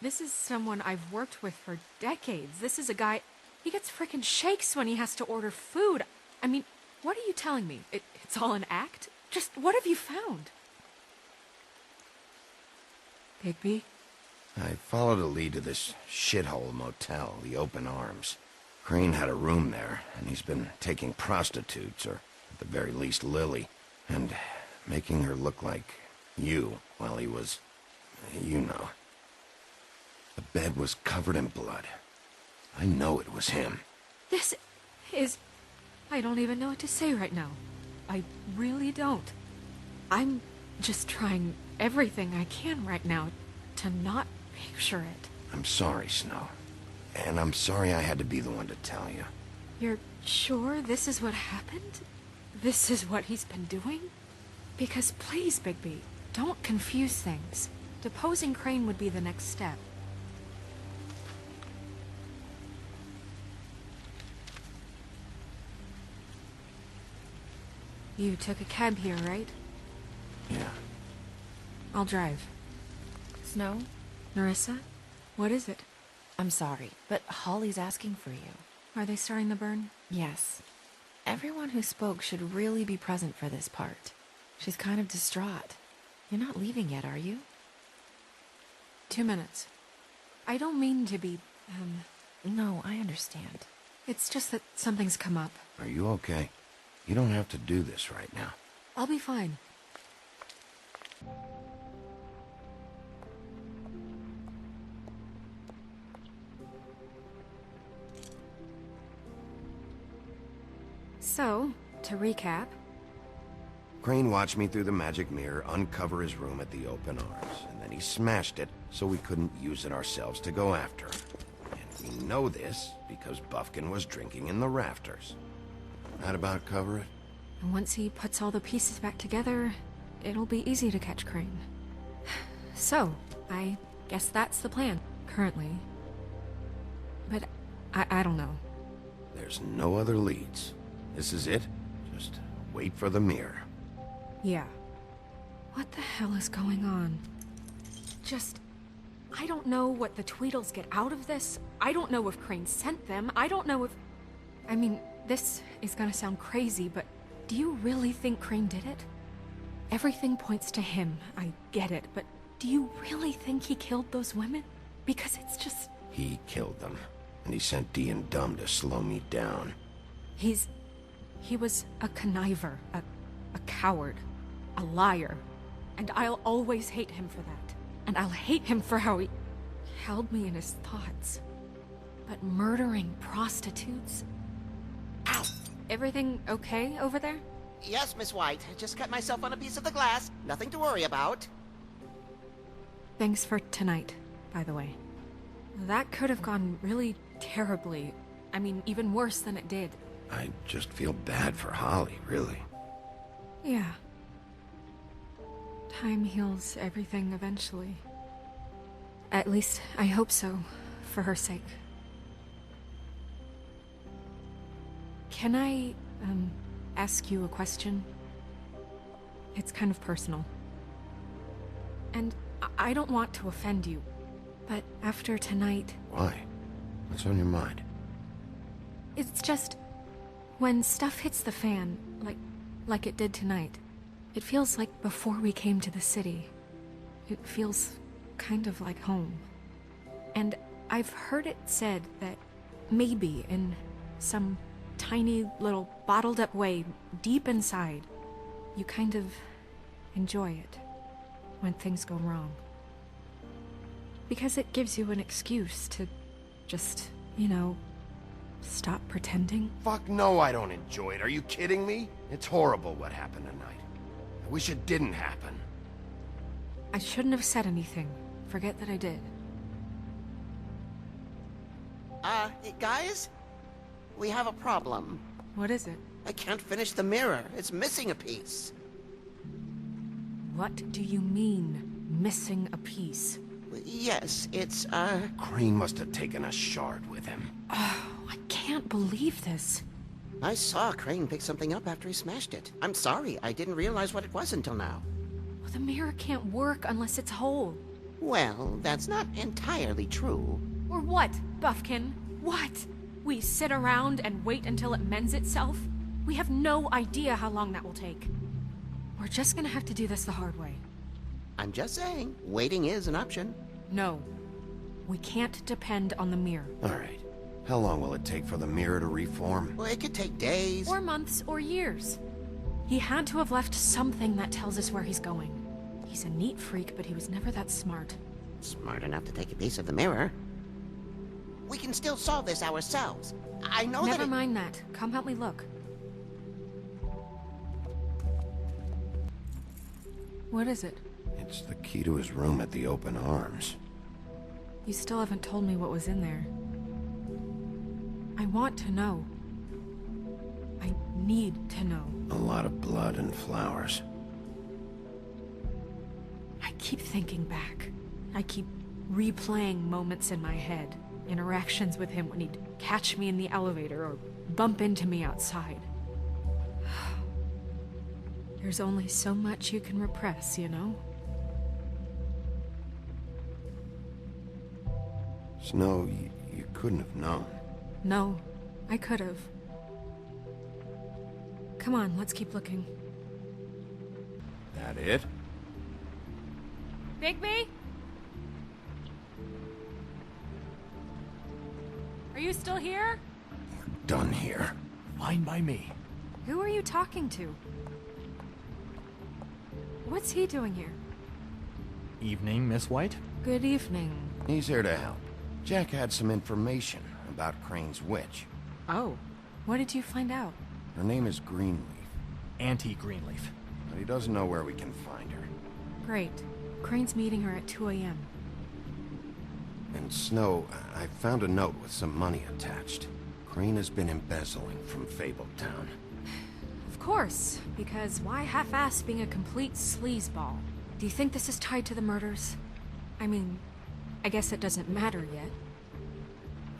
This is someone I've worked with for decades. This is a guy... He gets frickin' shakes when he has to order food. I mean, what are you telling me? It's all an act? Just what have you found? Bigby? I followed a lead to this shithole motel, the Open Arms. Crane had a room there, and he's been taking prostitutes, or at the very least Lily, and making her look like you while he was... you know. The bed was covered in blood. I know it was him. This is... I don't even know what to say right now. I really don't. I'm just trying everything I can right now to not picture it. I'm sorry, Snow. And I'm sorry I had to be the one to tell you. You're sure this is what happened? This is what he's been doing? Because please, Bigby, don't confuse things. Deposing Crane would be the next step. You took a cab here, right? Yeah. I'll drive. Snow? Narissa? What is it? I'm sorry, but Holly's asking for you. Are they starting the burn? Yes. Everyone who spoke should really be present for this part. She's kind of distraught. You're not leaving yet, are you? 2 minutes. I don't mean to be, No, I understand. It's just that something's come up. Are you okay? You don't have to do this right now. I'll be fine. So, to recap... Crane watched me through the magic mirror uncover his room at the open arms, and then he smashed it so we couldn't use it ourselves to go after him. And we know this because Buffkin was drinking in the rafters. That about cover it? And once he puts all the pieces back together, it'll be easy to catch Crane. So, I guess that's the plan, currently. But I don't know. There's no other leads. This is it. Just wait for the mirror. Yeah. What the hell is going on? I don't know what the Tweedles get out of this. I don't know if Crane sent them. I don't know if... I mean, this is gonna sound crazy, but do you really think Crane did it? Everything points to him, I get it, but do you really think he killed those women? Because it's just... He killed them, and he sent Dee and Dumb to slow me down. He was a conniver, a coward, a liar, and I'll always hate him for that. And I'll hate him for how he held me in his thoughts. But murdering prostitutes? Ow! Everything okay over there? Yes, Miss White. Just cut myself on a piece of the glass. Nothing to worry about. Thanks for tonight, by the way. That could have gone really terribly. I mean, even worse than it did. I just feel bad for Holly, really. Yeah. Time heals everything eventually. At least, I hope so, for her sake. Can I, ask you a question? It's kind of personal. And I don't want to offend you, but after tonight... Why? What's on your mind? It's just... when stuff hits the fan, like it did tonight, it feels like before we came to the city. It feels kind of like home. And I've heard it said that maybe in some tiny little bottled up way deep inside, you kind of enjoy it when things go wrong. Because it gives you an excuse to just, stop pretending. Fuck no, I don't enjoy it. Are you kidding me? It's horrible what happened tonight. I wish it didn't happen. I shouldn't have said anything. Forget that I did. Guys? We have a problem. What is it? I can't finish the mirror. It's missing a piece. What do you mean, missing a piece? Yes, it's, Crane must have taken a shard with him. Oh, I can't believe this. I saw Crane pick something up after he smashed it. I'm sorry, I didn't realize what it was until now. Well, the mirror can't work unless it's whole. Well, that's not entirely true. Or what, Buffkin? What? We sit around and wait until it mends itself? We have no idea how long that will take. We're just gonna have to do this the hard way. I'm just saying, waiting is an option. No. We can't depend on the mirror. All right. How long will it take for the mirror to reform? Well, it could take days. Or months, or years. He had to have left something that tells us where he's going. He's a neat freak, but he was never that smart. Smart enough to take a piece of the mirror. We can still solve this ourselves. I know Never mind that. Come help me look. What is it? It's the key to his room at the open arms. You still haven't told me what was in there. I want to know. I need to know. A lot of blood and flowers. I keep thinking back. I keep replaying moments in my head. Interactions with him when he'd catch me in the elevator or bump into me outside. There's only so much you can repress, you know? Snow, you couldn't have known. No, I could have. Come on, let's keep looking. That it? Bigby? Are you still here? Done here. Fine by me. Who are you talking to? What's he doing here? Evening, Miss White. Good evening. He's here to help. Jack had some information about Crane's witch. Oh, what did you find out? Her name is Greenleaf. Auntie Greenleaf. But he doesn't know where we can find her. Great. Crane's meeting her at 2 a.m. And Snow, I found a note with some money attached. Crane has been embezzling from Fabletown. Of course, because why half-ass being a complete sleazeball? Do you think this is tied to the murders? I mean, I guess it doesn't matter yet.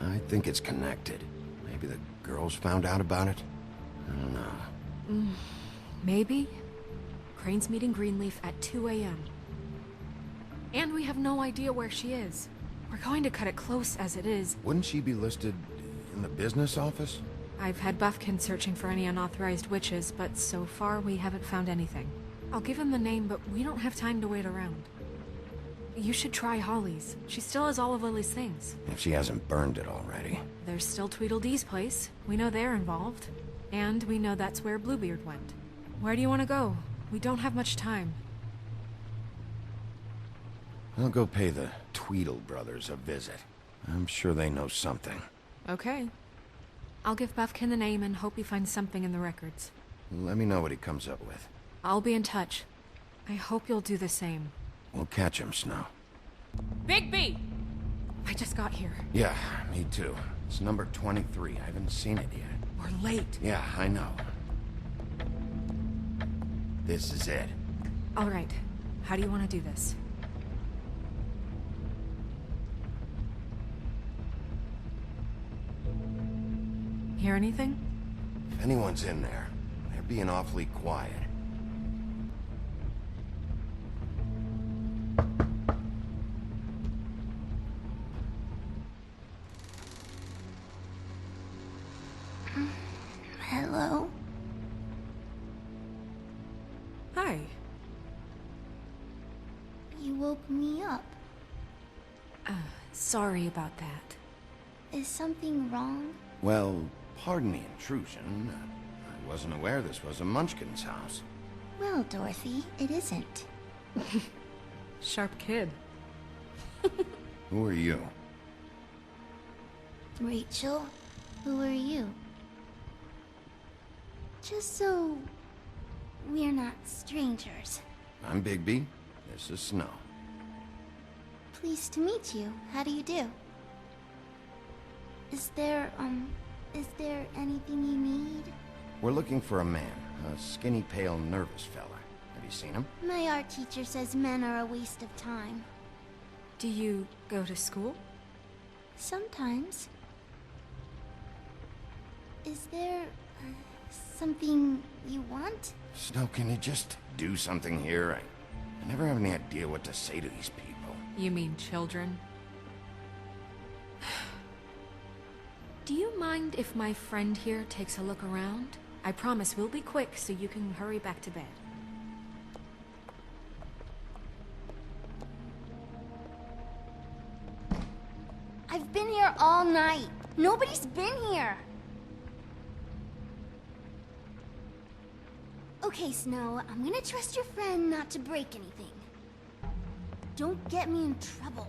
I think it's connected. Maybe the girls found out about it? I don't know. Maybe? Crane's meeting Greenleaf at 2 a.m. And we have no idea where she is. We're going to cut it close as it is. Wouldn't she be listed in the business office? I've had Buffkin searching for any unauthorized witches, but so far we haven't found anything. I'll give him the name, but we don't have time to wait around. You should try Holly's. She still has all of Lily's things. If she hasn't burned it already. There's still Tweedledee's place. We know they're involved. And we know that's where Bluebeard went. Where do you want to go? We don't have much time. I'll go pay the Tweedle brothers a visit. I'm sure they know something. Okay. I'll give Buffkin the name and hope he finds something in the records. Let me know what he comes up with. I'll be in touch. I hope you'll do the same. We'll catch him, Snow. Bigby! I just got here. Yeah, me too. It's number 23. I haven't seen it yet. We're late. Yeah, I know. This is it. All right. How do you want to do this? Hear anything? If anyone's in there, they're being awfully quiet. Hello? Hi. You woke me up. Sorry about that. Is something wrong? Well, pardon the intrusion. I wasn't aware this was a Munchkin's house. Well, Dorothy, it isn't. Sharp kid. Who are you? Rachel, who are you? Just so we're not strangers. I'm Bigby. This is Snow. Pleased to meet you. How do you do? Is there anything you need? We're looking for a man. A skinny, pale, nervous fella. Have you seen him? My art teacher says men are a waste of time. Do you go to school? Sometimes. Is there something you want? Snow, can you just do something here? I never have any idea what to say to these people. You mean children? Do you mind if my friend here takes a look around? I promise we'll be quick so you can hurry back to bed. I've been here all night. Nobody's been here. Okay, Snow, I'm gonna trust your friend not to break anything. Don't get me in trouble.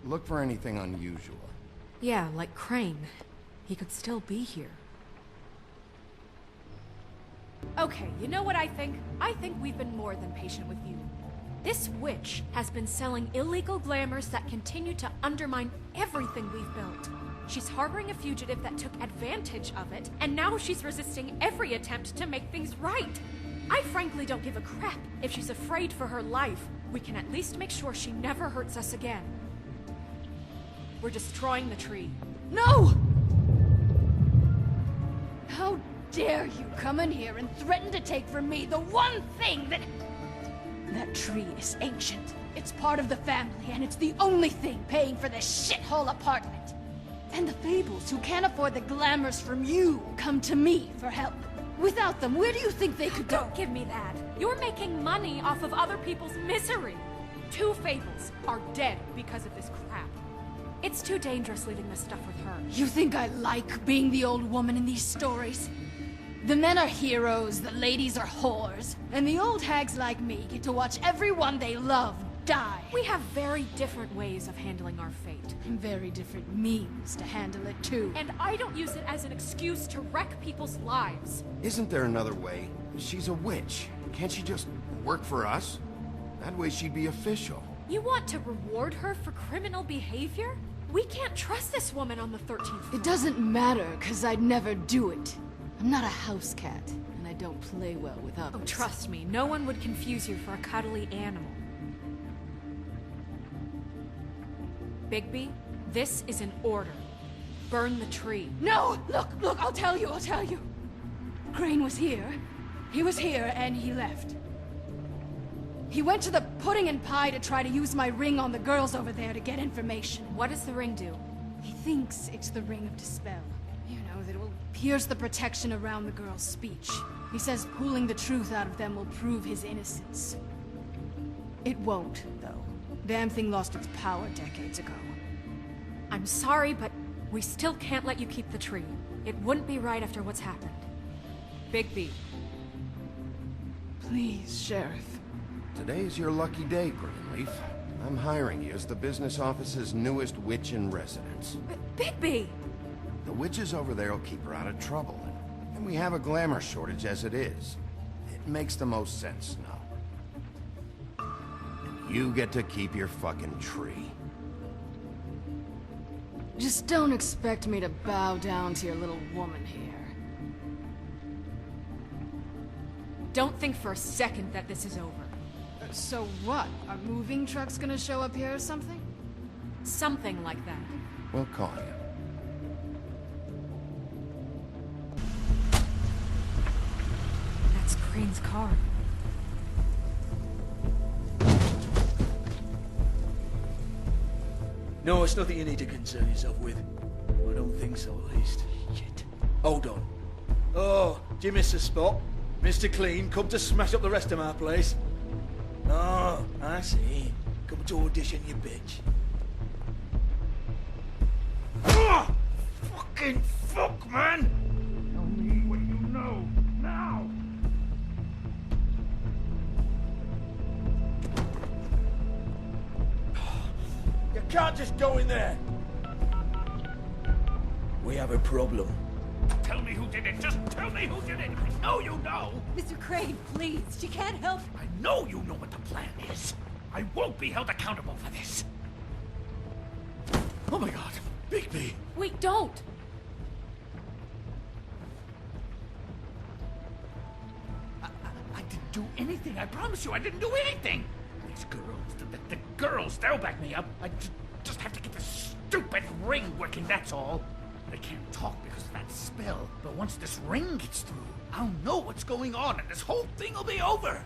Look for anything unusual. Yeah, like Crane. He could still be here. Okay, you know what I think? I think we've been more than patient with you. This witch has been selling illegal glamours that continue to undermine everything we've built. She's harboring a fugitive that took advantage of it, and now she's resisting every attempt to make things right. I frankly don't give a crap if she's afraid for her life. We can at least make sure she never hurts us again. We're destroying the tree. No! How dare you come in here and threaten to take from me the one thing that... That tree is ancient. It's part of the family, and it's the only thing paying for this shithole apartment. And the Fables, who can't afford the glamours from you, come to me for help. Without them, where do you think they could go? Don't give me that. You're making money off of other people's misery. 2 Fables are dead because of this crap. It's too dangerous leaving this stuff with her. You think I like being the old woman in these stories? The men are heroes, the ladies are whores, and the old hags like me get to watch everyone they love die. We have very different ways of handling our fate. And very different means to handle it, too. And I don't use it as an excuse to wreck people's lives. Isn't there another way? She's a witch. Can't she just work for us? That way she'd be official. You want to reward her for criminal behavior? We can't trust this woman on the 13th floor. It doesn't matter, because I'd never do it. I'm not a house cat, and I don't play well with others. Oh, trust me, no one would confuse you for a cuddly animal. Bigby, this is an order. Burn the tree. No! Look, I'll tell you. Crane was here. He was here, and he left. He went to the pudding and pie to try to use my ring on the girls over there to get information. What does the ring do? He thinks it's the ring of dispel. You know, that it will pierce the protection around the girls' speech. He says pulling the truth out of them will prove his innocence. It won't, though. Damn thing lost its power decades ago. I'm sorry, but we still can't let you keep the tree. It wouldn't be right after what's happened. Bigby. Please, Sheriff. Today's your lucky day, Greenleaf. I'm hiring you as the business office's newest witch in residence. Bigby! The witches over there will keep her out of trouble. And we have a glamour shortage as it is. It makes the most sense now. And you get to keep your fucking tree. Just don't expect me to bow down to your little woman here. Don't think for a second that this is over. So what? Are moving trucks gonna show up here or something? Something like that. We'll call you. That's Crane's car. No, it's nothing you need to concern yourself with. I don't think so, at least. Shit. Hold on. Oh, do you miss a spot? Mr. Clean, come to smash up the rest of my place. Oh, I see. Come to audition, you bitch. Oh! Fucking fuck, man! Tell me what you know, now! You can't just go in there! We have a problem. Tell me who did it! Just tell me who did it! I know you know! Mr. Crane, please. She can't help. I know you know what the plan is. I won't be held accountable for this. Oh my god! Bigby! Wait, don't! I didn't do anything. I promise you, I didn't do anything. These girls, the girls, they'll back me up. I just have to get this stupid ring working, that's all. I can't talk because of that spell, but once this ring gets through, I'll know what's going on and this whole thing will be over.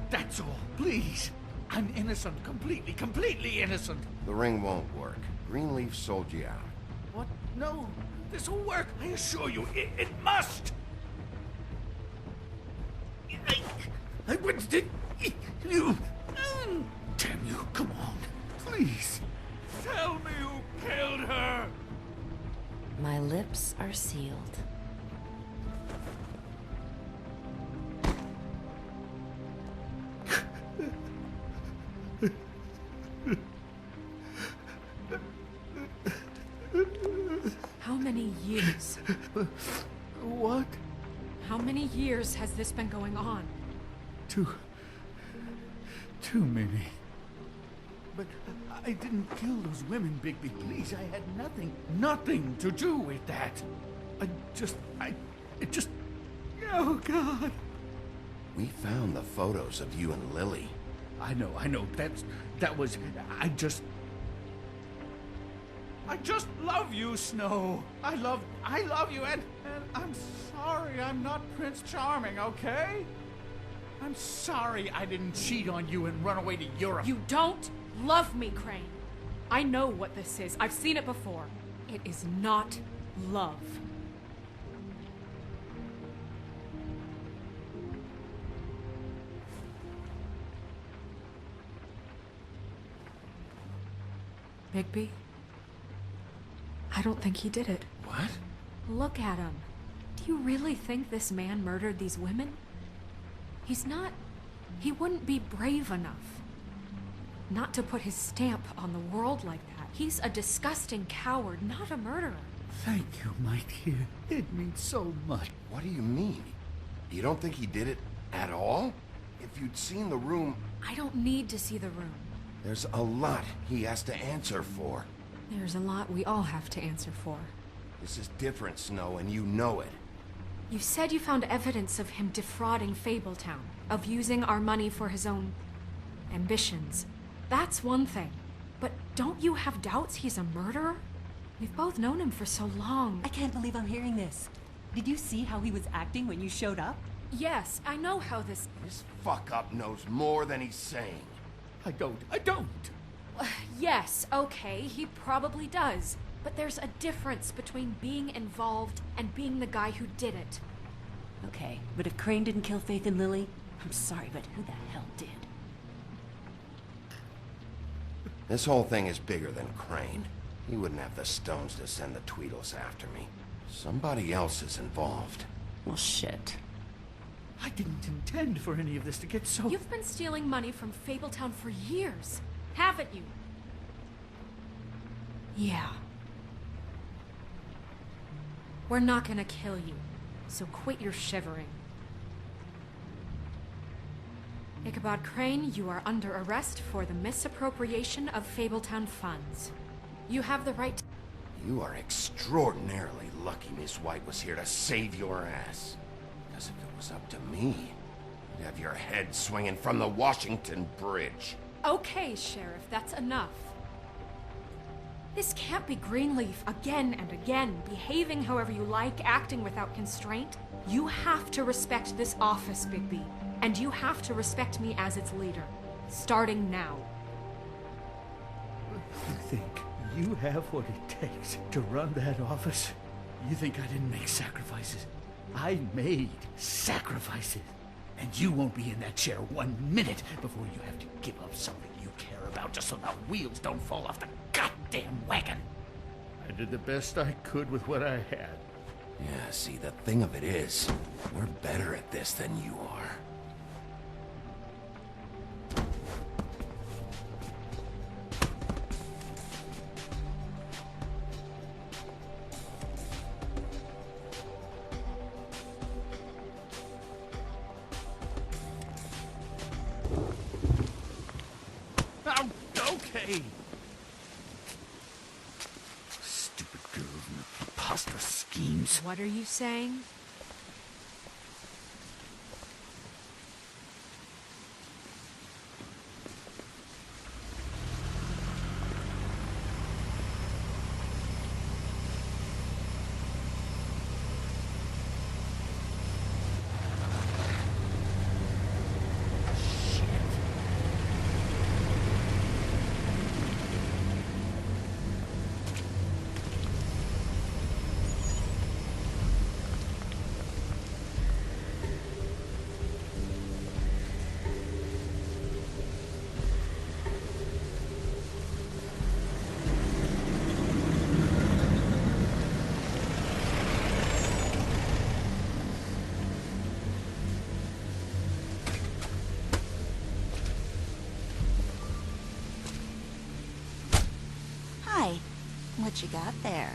That's all, please. I'm innocent, completely innocent. The ring won't work. Greenleaf sold you out. What? No, this will work. I assure you, it must. I wouldn't did you. Damn you, come on, please. Tell me who killed her. My lips are sealed. How many years? What? How many years has this been going on? Too many. But I didn't kill those women, Bigby. Please, I had nothing to do with that. It just... Oh, God. We found the photos of you and Lily. I know. That was... I just love you, Snow. I love you, and I'm sorry I'm not Prince Charming, okay? I'm sorry I didn't cheat on you and run away to Europe. You don't love me, Crane. I know what this is. I've seen it before. It is not love. Bigby? I don't think he did it. What? Look at him. Do you really think this man murdered these women? He's not... He wouldn't be brave enough. not to put his stamp on the world like that. He's a disgusting coward, not a murderer. Thank you, my dear. It means so much. What do you mean? You don't think he did it at all? If you'd seen the room... I don't need to see the room. There's a lot he has to answer for. There's a lot we all have to answer for. This is different, Snow, and you know it. You said you found evidence of him defrauding Fabletown, of using our money for his own ambitions. That's one thing. But don't you have doubts he's a murderer? We've both known him for so long. I can't believe I'm hearing this. Did you see how he was acting when you showed up? Yes, I know how this... This fuck-up knows more than he's saying. I don't. Yes, okay, he probably does. But there's a difference between being involved and being the guy who did it. Okay, but if Crane didn't kill Faith and Lily, I'm sorry, but who the hell did? This whole thing is bigger than Crane. He wouldn't have the stones to send the Tweedles after me. Somebody else is involved. Well, shit. I didn't intend for any of this to get so... You've been stealing money from Fabletown for years, haven't you? Yeah. We're not gonna kill you, so quit your shivering. Ichabod Crane, you are under arrest for the misappropriation of Fabletown funds. You have the right to... You are extraordinarily lucky Miss White was here to save your ass. Because if it was up to me, you'd have your head swinging from the Washington Bridge. Okay, Sheriff, that's enough. This can't be Greenleaf again and again, behaving however you like, acting without constraint. You have to respect this office, Bigby, and you have to respect me as its leader, starting now. You think you have what it takes to run that office? You think I didn't make sacrifices? I made sacrifices. And you won't be in that chair 1 minute before you have to give up something you care about just so the wheels don't fall off the goddamn wagon. I did the best I could with what I had. Yeah, see, the thing of it is, we're better at this than you are. Okay. Stupid girls and their preposterous schemes. What are you saying? What you got there?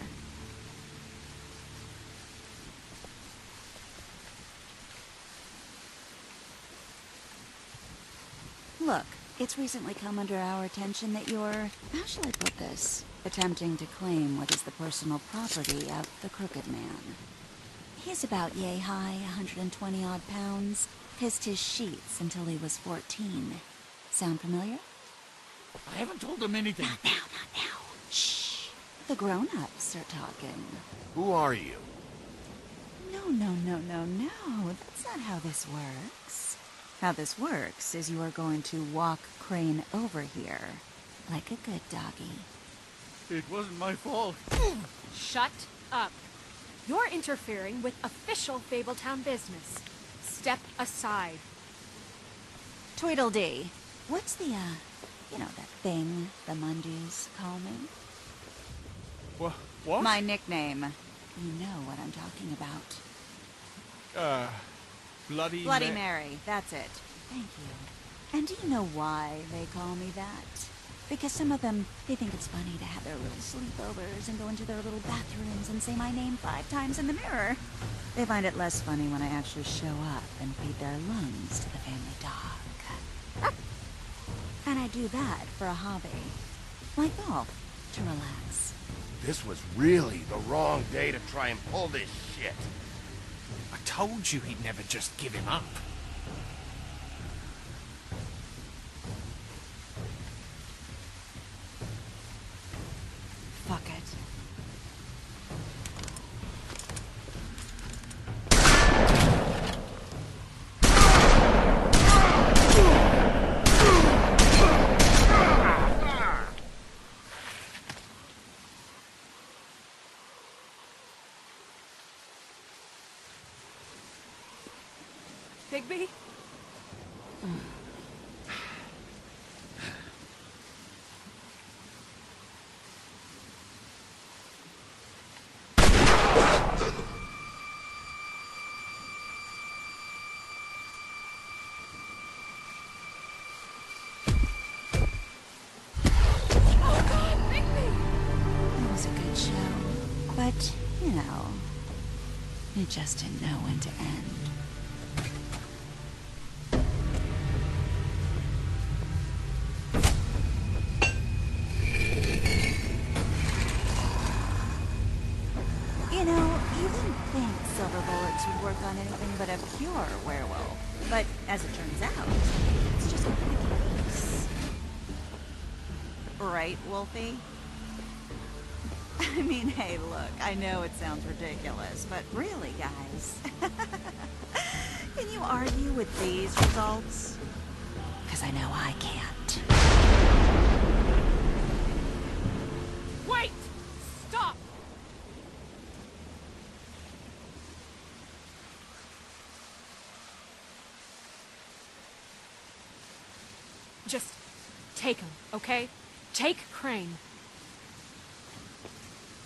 Look, it's recently come under our attention that you're, how shall I put this, attempting to claim what is the personal property of the Crooked Man. He's about yay high, 120 odd pounds, pissed his sheets until he was 14. Sound familiar? I haven't told him anything. Not now. Shh. The grown-ups are talking. Who are you? No. That's not how this works. How this works is you are going to walk Crane over here, like a good doggy. It wasn't my fault. Shut up. You're interfering with official Fabletown business. Step aside. Tweedledee, what's the, you know, that thing the Mundus call me? What? My nickname. You know what I'm talking about. Bloody Bloody Mary, that's it. Thank you. And do you know why they call me that? Because some of them, they think it's funny to have their little sleepovers and go into their little bathrooms and say my name 5 times in the mirror. They find it less funny when I actually show up and feed their lungs to the family dog. And I do that for a hobby. Like golf, to relax. This was really the wrong day to try and pull this shit. I told you he'd never just give him up. Fuck it. Bigby? It was a good show. But, you know, it just didn't know when to end. You know, you wouldn't think silver bullets would work on anything but a pure werewolf. But as it turns out, it's just not the case. Right, Wolfie? I mean, hey, look, I know it sounds ridiculous, but really, guys, can you argue with these results? Because I know I can't. Wait! Stop! Just take him, okay? Take Crane.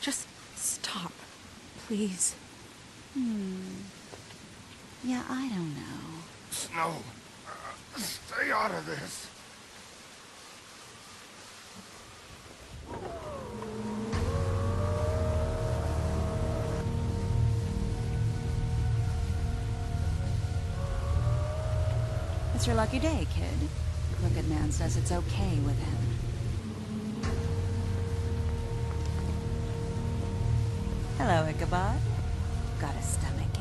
Just stop, please. Yeah, I don't know. Snow, stay out of this. It's your lucky day, kid. The Crooked Man says it's okay with him. Hello, Ichabod. Got a stomach ache?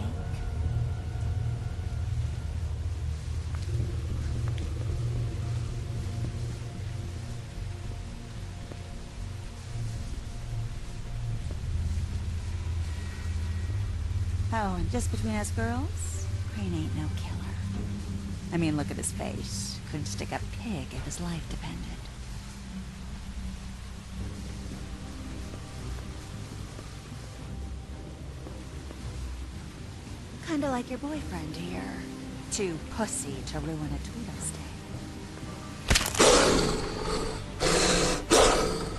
Oh, and just between us girls, Crane ain't no killer. I mean, look at his face. Couldn't stick a pig if his life depended. Kinda like your boyfriend here. Too pussy to ruin a Tweedle's day.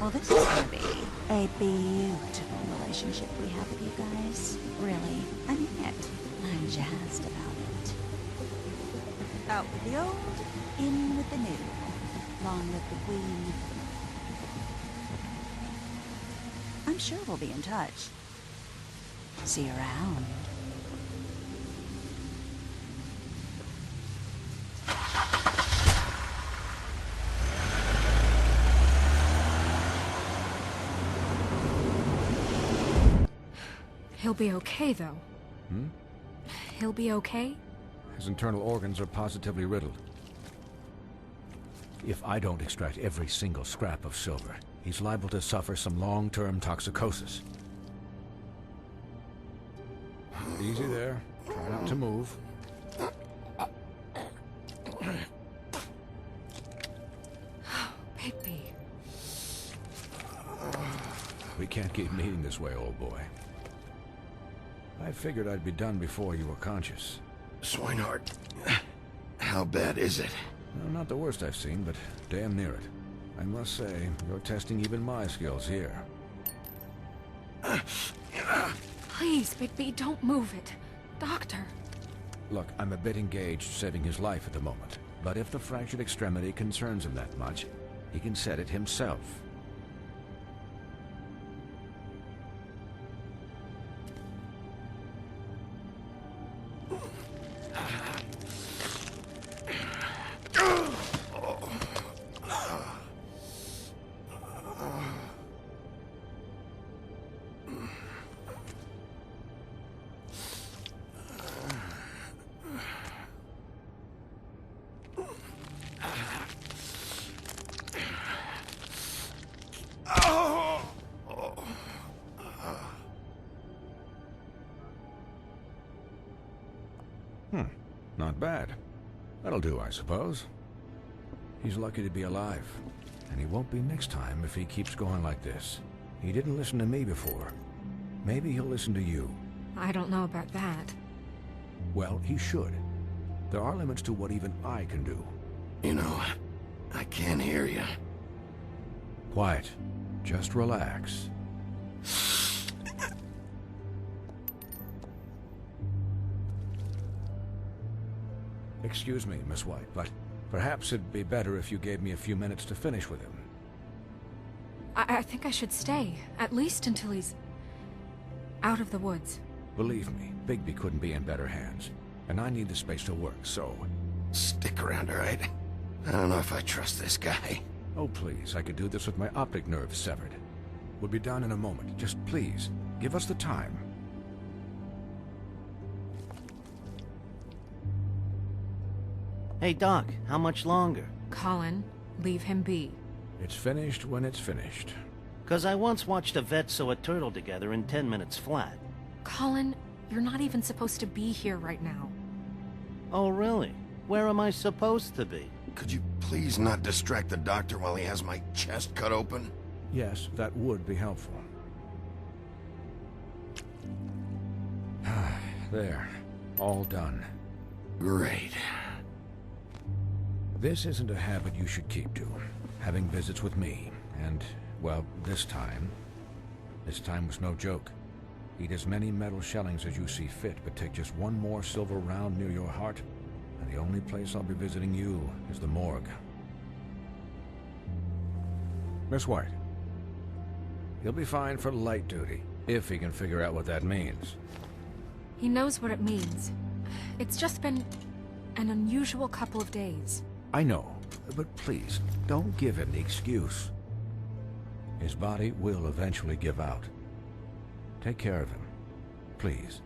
Well, this is gonna be a beautiful relationship we have with you guys. Really, I mean it. I'm jazzed about it. Out with the old, in with the new. Long with the queen. I'm sure we'll be in touch. See you around. He'll be okay, though. He'll be okay? His internal organs are positively riddled. If I don't extract every single scrap of silver, he's liable to suffer some long-term toxicosis. Easy there. Try not to move. Bigby. We can't keep meeting this way, old boy. I figured I'd be done before you were conscious. Swinehart, how bad is it? Well, not the worst I've seen, but damn near it. I must say, you're testing even my skills here. Please, Bigby, don't move it. Doctor. Look, I'm a bit engaged saving his life at the moment. But if the fractured extremity concerns him that much, he can set it himself. Not bad. That'll do, I suppose. He's lucky to be alive, and he won't be next time if he keeps going like this. He didn't listen to me before. Maybe he'll listen to you. I don't know about that. Well, he should. There are limits to what even I can do. You know, I can't hear you. Quiet. Just relax. Excuse me, Miss White, but perhaps it'd be better if you gave me a few minutes to finish with him. I think I should stay, at least until he's out of the woods. Believe me, Bigby couldn't be in better hands, and I need the space to work, so... Stick around, all right? I don't know if I trust this guy. Oh, please, I could do this with my optic nerve severed. We'll be done in a moment. Just please, give us the time. Hey, Doc, how much longer? Colin, leave him be. It's finished when it's finished. 'Cause I once watched a vet sew a turtle together in 10 minutes flat. Colin, you're not even supposed to be here right now. Oh, really? Where am I supposed to be? Could you please not distract the doctor while he has my chest cut open? Yes, that would be helpful. There. All done. Great. This isn't a habit you should keep to. Having visits with me, and, well, this time was no joke. Eat as many metal shellings as you see fit, but take just one more silver round near your heart, and the only place I'll be visiting you is the morgue. Miss White, he'll be fine for light duty, if he can figure out what that means. He knows what it means. It's just been an unusual couple of days. I know, but please, don't give him the excuse. His body will eventually give out. Take care of him, please.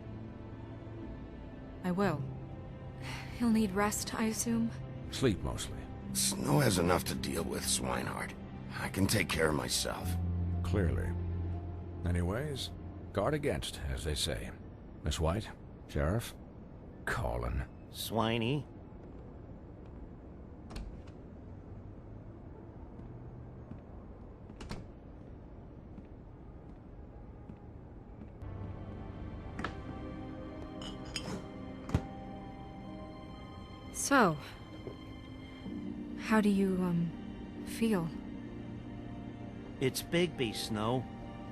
I will. He'll need rest, I assume? Sleep, mostly. Snow has enough to deal with, Swinehart. I can take care of myself. Clearly. Anyways, guard against, as they say. Miss White, Sheriff, Colin. Swiney. So, how do you, feel? It's Bigby, Snow.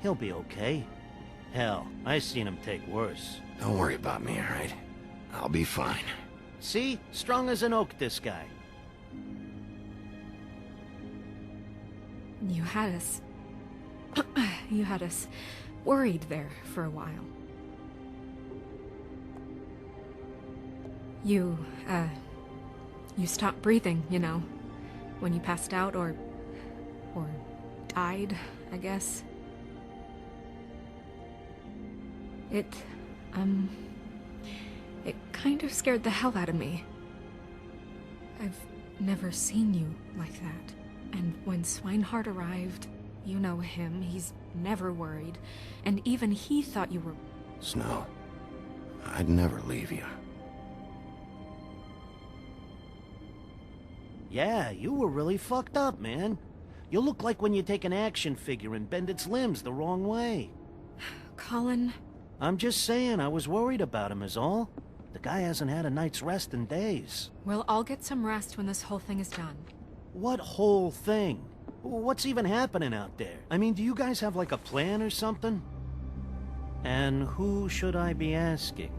He'll be okay. Hell, I seen him take worse. Don't worry about me, all right? I'll be fine. See? Strong as an oak, this guy. You had us... you had us worried there for a while. You stopped breathing, you know, when you passed out or died, I guess. It kind of scared the hell out of me. I've never seen you like that. And when Swinehart arrived, you know him, he's never worried. And even he thought you were... Snow, I'd never leave you. Yeah, you were really fucked up, man. You look like when you take an action figure and bend its limbs the wrong way. Colin... I'm just saying, I was worried about him is all. The guy hasn't had a night's rest in days. We'll all get some rest when this whole thing is done. What whole thing? What's even happening out there? I mean, do you guys have like a plan or something? And who should I be asking?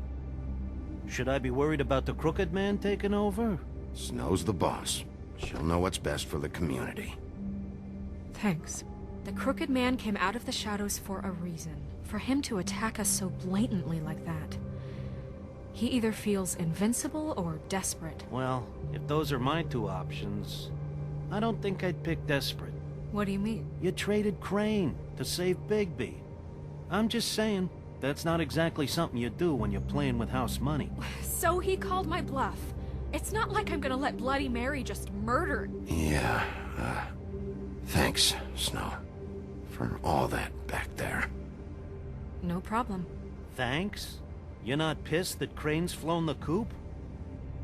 Should I be worried about the Crooked Man taking over? Snow's the boss. She'll know what's best for the community. Thanks. The Crooked Man came out of the shadows for a reason. For him to attack us so blatantly like that. He either feels invincible or desperate. Well, if those are my two options, I don't think I'd pick desperate. What do you mean? You traded Crane to save Bigby. I'm just saying, that's not exactly something you do when you're playing with house money. So he called my bluff. It's not like I'm gonna let Bloody Mary just murder... Yeah, thanks, Snow. For all that back there. No problem. Thanks? You're not pissed that Crane's flown the coop?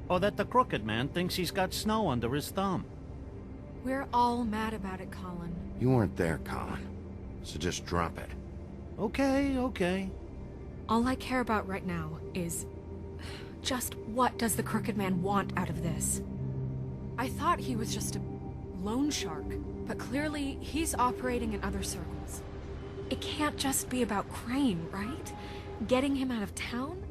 Or that the Crooked Man thinks he's got Snow under his thumb? We're all mad about it, Colin. You weren't there, Colin. So just drop it. Okay. All I care about right now is... just what does the Crooked Man want out of this? I thought he was just a loan shark, but clearly he's operating in other circles. It can't just be about Crane, right? Getting him out of town?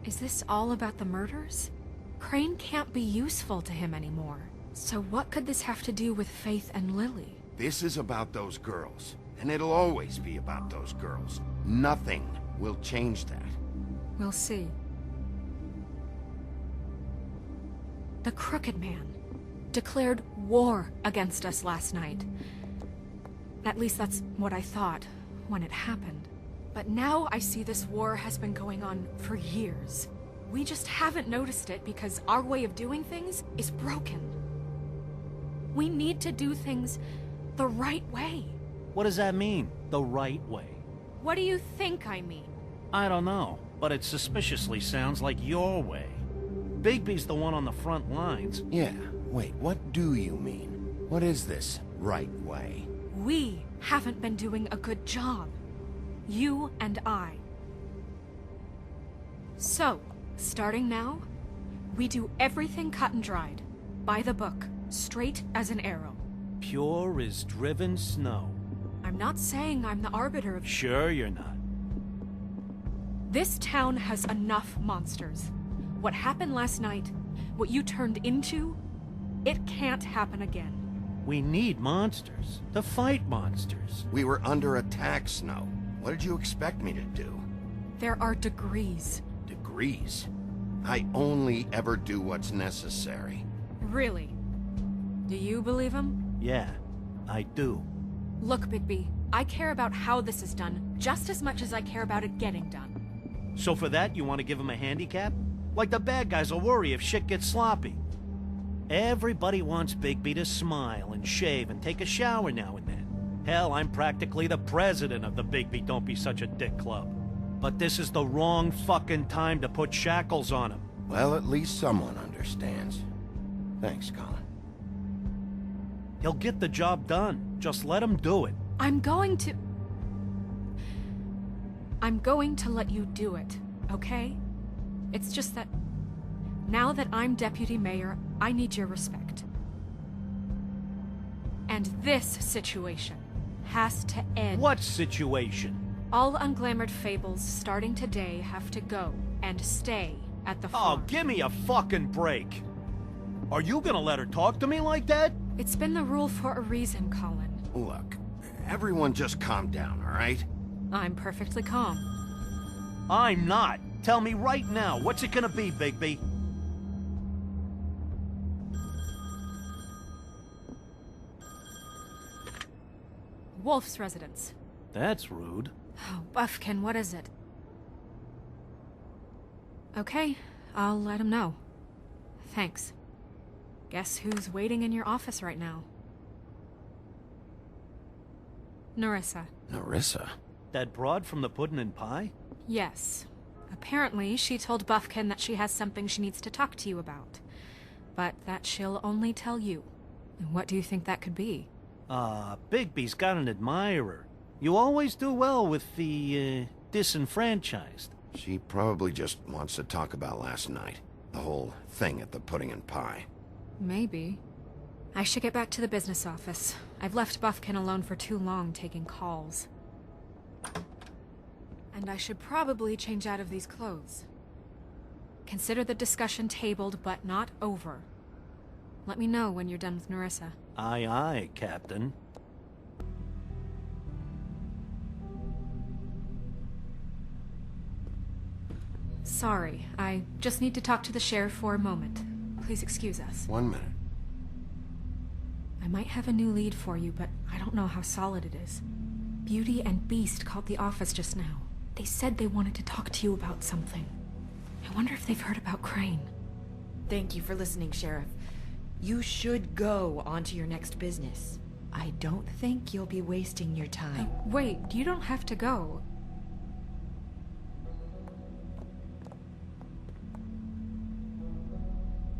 Is this all about the murders? Crane can't be useful to him anymore. So what could this have to do with Faith and Lily? This is about those girls, and it'll always be about those girls. Nothing will change that. We'll see. The Crooked Man declared war against us last night. At least that's what I thought when it happened. But now I see this war has been going on for years. We just haven't noticed it because our way of doing things is broken. We need to do things the right way. What does that mean, the right way? What do you think I mean? I don't know, but it suspiciously sounds like your way. Bigby's the one on the front lines. Yeah, wait, what do you mean? What is this right way? We haven't been doing a good job. You and I. So, starting now, we do everything cut and dried. By the book, straight as an arrow. Pure as driven snow. I'm not saying I'm the arbiter of... Sure you're not. This town has enough monsters. What happened last night, what you turned into, it can't happen again. We need monsters. To fight monsters. We were under attack, Snow. What did you expect me to do? There are degrees. Degrees? I only ever do what's necessary. Really? Do you believe him? Yeah, I do. Look, Bigby, I care about how this is done just as much as I care about it getting done. So for that, you want to give him a handicap? Like the bad guys will worry if shit gets sloppy. Everybody wants Bigby to smile and shave and take a shower now and then. Hell, I'm practically the president of the Bigby Don't Be Such a Dick Club. But this is the wrong fucking time to put shackles on him. Well, at least someone understands. Thanks, Colin. He'll get the job done. Just let him do it. I'm going to let you do it, okay? It's just that now that I'm deputy mayor, I need your respect. And this situation has to end. What situation? All unglamored fables starting today have to go and stay at the farm. Oh, give me a fucking break. Are you gonna let her talk to me like that? It's been the rule for a reason, Colin. Look, everyone just calm down, all right? I'm perfectly calm. I'm not. Tell me right now, what's it gonna be, Bigby? Wolf's residence. That's rude. Oh, Buffkin, what is it? Okay, I'll let him know. Thanks. Guess who's waiting in your office right now? Nerissa. Nerissa? That broad from the Puddin' and Pie? Yes. Apparently, she told Buffkin that she has something she needs to talk to you about. But that she'll only tell you. And what do you think that could be? Bigby's got an admirer. You always do well with the, disenfranchised. She probably just wants to talk about last night. The whole thing at the Pudding and Pie. Maybe. I should get back to the business office. I've left Buffkin alone for too long taking calls. And I should probably change out of these clothes. Consider the discussion tabled, but not over. Let me know when you're done with Nerissa. Aye, aye, Captain. Sorry, I just need to talk to the sheriff for a moment. Please excuse us. 1 minute. I might have a new lead for you, but I don't know how solid it is. Beauty and Beast called the office just now. They said they wanted to talk to you about something. I wonder if they've heard about Crane. Thank you for listening, Sheriff. You should go on to your next business. I don't think you'll be wasting your time. Wait, you don't have to go.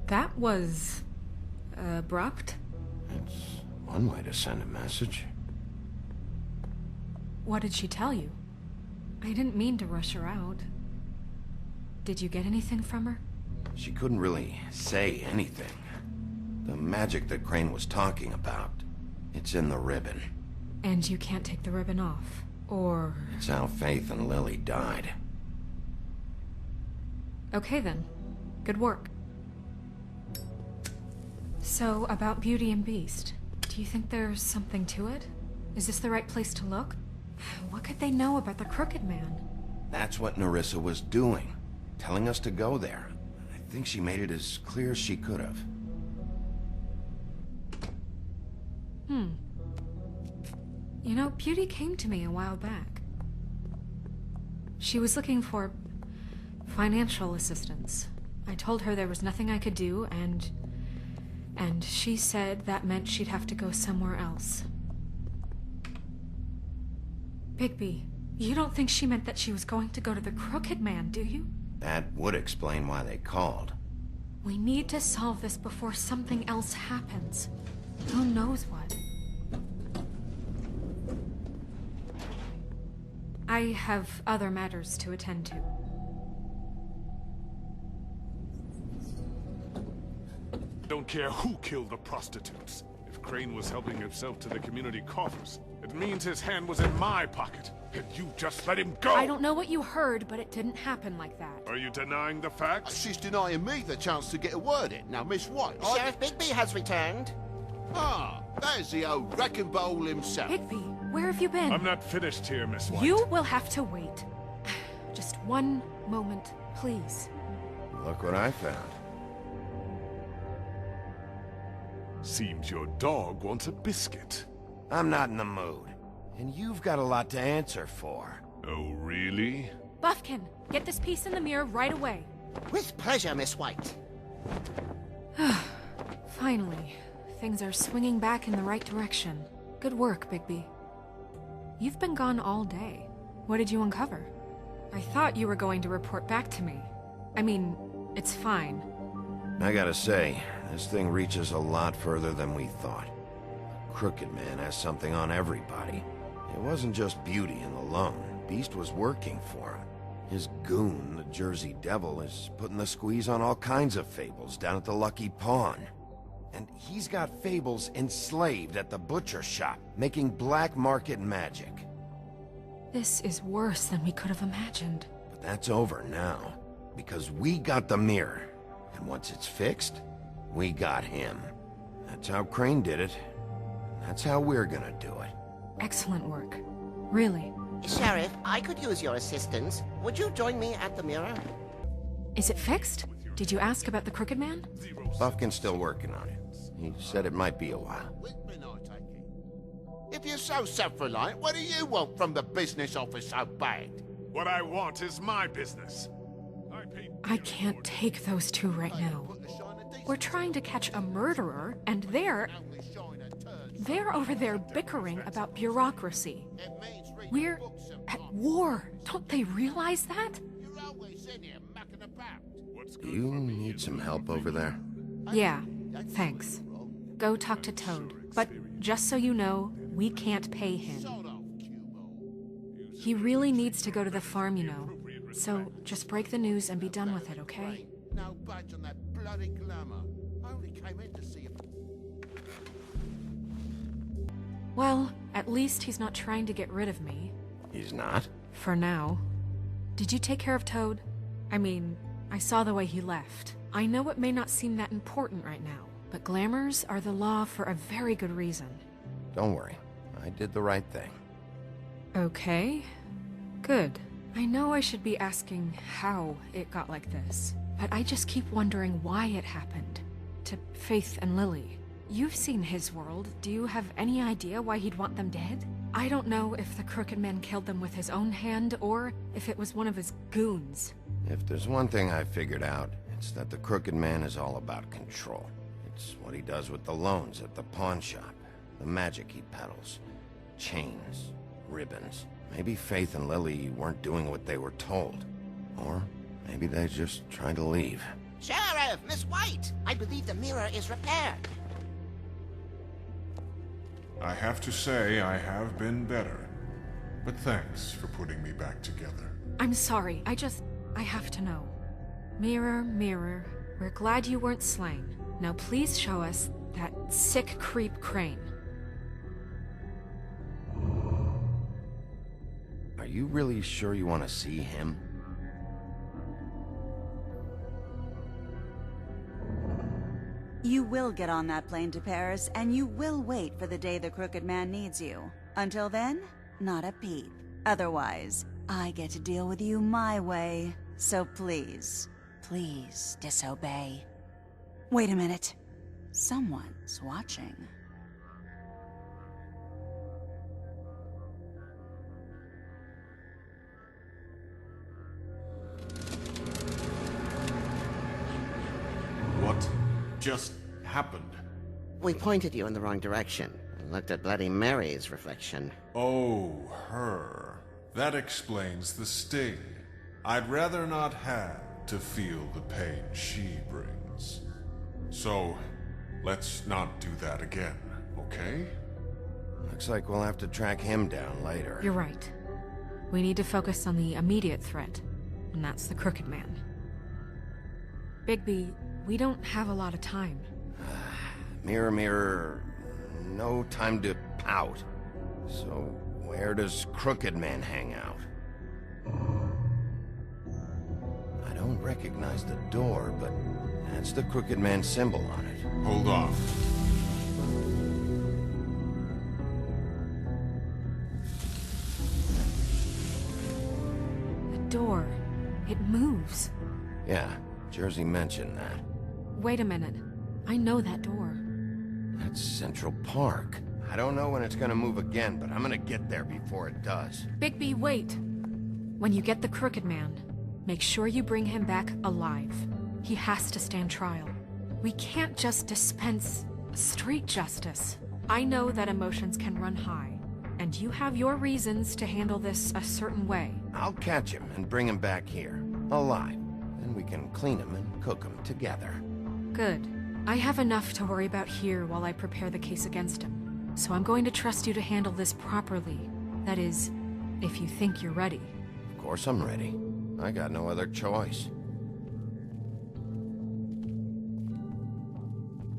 That was... abrupt? It's one way to send a message. What did she tell you? I didn't mean to rush her out. Did you get anything from her? She couldn't really say anything. The magic that Crane was talking about, it's in the ribbon. And you can't take the ribbon off, or... It's how Faith and Lily died. Okay then. Good work. So, about Beauty and Beast, do you think there's something to it? Is this the right place to look? What could they know about the Crooked Man? That's what Nerissa was doing, telling us to go there. I think she made it as clear as she could have. You know, Beauty came to me a while back. She was looking for financial assistance. I told her there was nothing I could do, and she said that meant she'd have to go somewhere else. Bigby, you don't think she meant that she was going to go to the Crooked Man, do you? That would explain why they called. We need to solve this before something else happens. Who knows what? I have other matters to attend to. Don't care who killed the prostitutes. If Crane was helping himself to the community coffers, it means his hand was in my pocket, and you just let him go! I don't know what you heard, but it didn't happen like that. Are you denying the facts? She's denying me the chance to get a word in. Now, Miss White, Sheriff Bigby has returned. Ah, there's the old wrecking bowl himself. Bigby, where have you been? I'm not finished here, Miss White. You will have to wait. Just one moment, please. Look what I found. Seems your dog wants a biscuit. I'm not in the mood. And you've got a lot to answer for. Oh, really? Buffkin, get this piece in the mirror right away. With pleasure, Miss White. Finally, things are swinging back in the right direction. Good work, Bigby. You've been gone all day. What did you uncover? I thought you were going to report back to me. I mean, it's fine. I gotta say, this thing reaches a lot further than we thought. Crooked Man has something on everybody. It wasn't just Beauty and the Lone. Beast was working for him. His goon, the Jersey Devil, is putting the squeeze on all kinds of Fables down at the Lucky Pawn. And he's got Fables enslaved at the butcher shop, making black market magic. This is worse than we could have imagined. But that's over now, because we got the mirror. And once it's fixed, we got him. That's how Crane did it. That's how we're gonna do it. Excellent work. Really. Sheriff, I could use your assistance. Would you join me at the mirror? Is it fixed? Did you ask about the Crooked Man? Buffkin's still working on it. He said it might be a while. If you're so self-reliant, what do you want from the business office so bad? What I want is my business. I can't take those two right now. We're trying to catch a murderer, and they're over there bickering about bureaucracy. We're at war. Don't they realize that? Do you need some help over there? Yeah, thanks. Go talk to Toad. But just so you know, we can't pay him. He really needs to go to the farm, you know. So just break the news and be done with it, okay? No budge on that bloody glamour. I only came in to see if... Well, at least he's not trying to get rid of me. He's not? For now. Did you take care of Toad? I mean, I saw the way he left. I know it may not seem that important right now, but glamours are the law for a very good reason. Don't worry. I did the right thing. Okay. Good. I know I should be asking how it got like this, but I just keep wondering why it happened. To Faith and Lily. You've seen his world. Do you have any idea why he'd want them dead? I don't know if the Crooked Man killed them with his own hand, or if it was one of his goons. If there's one thing I figured out, it's that the Crooked Man is all about control. It's what he does with the loans at the pawn shop, the magic he peddles, chains, ribbons. Maybe Faith and Lily weren't doing what they were told. Or maybe they just tried to leave. Sheriff, Miss White! I believe the mirror is repaired. I have to say I have been better. But thanks for putting me back together. I'm sorry, I have to know. Mirror, mirror, we're glad you weren't slain. Now please show us that sick creep Crane. Are you really sure you want to see him? You will get on that plane to Paris, and you will wait for the day the Crooked Man needs you. Until then, not a peep. Otherwise, I get to deal with you my way. So please, please disobey. Wait a minute. Someone's watching. What just happened? We pointed you in the wrong direction and looked at Bloody Mary's reflection. Oh, her. That explains the sting. I'd rather not have to feel the pain she brings. So, let's not do that again, okay? Looks like we'll have to track him down later. You're right. We need to focus on the immediate threat, and that's the Crooked Man. Bigby, we don't have a lot of time. Mirror, mirror, no time to pout. So, where does Crooked Man hang out? I don't recognize the door, but that's the Crooked Man symbol on it. Hold on. The door. It moves. Yeah, Jersey mentioned that. Wait a minute. I know that door. That's Central Park. I don't know when it's gonna move again, but I'm gonna get there before it does. Bigby, wait! When you get the Crooked Man, make sure you bring him back alive. He has to stand trial. We can't just dispense street justice. I know that emotions can run high, and you have your reasons to handle this a certain way. I'll catch him and bring him back here, alive. Then we can clean him and cook him together. Good. I have enough to worry about here while I prepare the case against him. So I'm going to trust you to handle this properly. That is, if you think you're ready. Of course I'm ready. I got no other choice.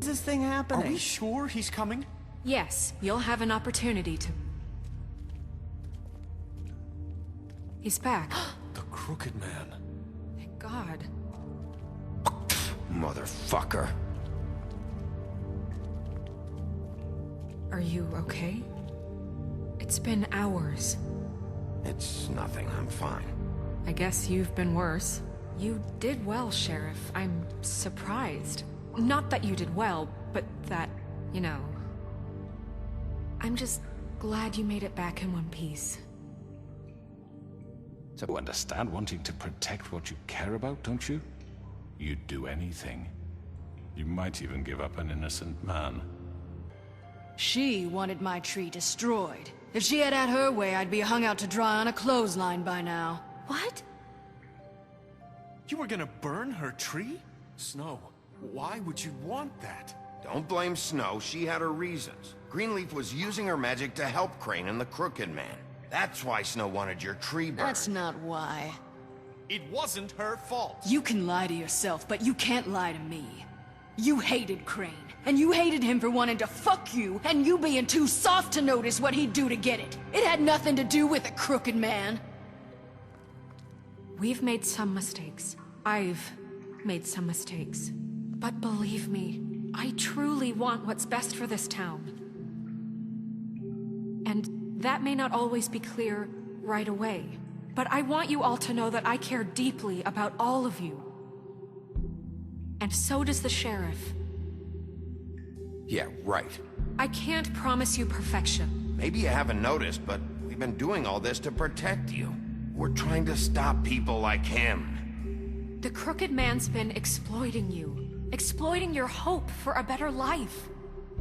Is this thing happening? Are we sure he's coming? Yes, you'll have an opportunity to... He's back. The Crooked Man. Thank God. Motherfucker. Are you okay? It's been hours. It's nothing, I'm fine. I guess you've been worse. You did well, Sheriff. I'm surprised. Not that you did well, but that, you know... I'm just glad you made it back in one piece. So you understand wanting to protect what you care about, don't you? You'd do anything. You might even give up an innocent man. She wanted my tree destroyed. If she had her way, I'd be hung out to dry on a clothesline by now. What? You were gonna burn her tree? Snow, why would you want that? Don't blame Snow, she had her reasons. Greenleaf was using her magic to help Crane and the Crooked Man. That's why Snow wanted your tree burned. That's not why. It wasn't her fault. You can lie to yourself, but you can't lie to me. You hated Crane, and you hated him for wanting to fuck you, and you being too soft to notice what he'd do to get it. It had nothing to do with the Crooked Man. We've made some mistakes. I've made some mistakes. But believe me, I truly want what's best for this town. And that may not always be clear right away, but I want you all to know that I care deeply about all of you. And so does the sheriff. Yeah, right. I can't promise you perfection. Maybe you haven't noticed, but we've been doing all this to protect you. We're trying to stop people like him. The Crooked Man's been exploiting you. Exploiting your hope for a better life.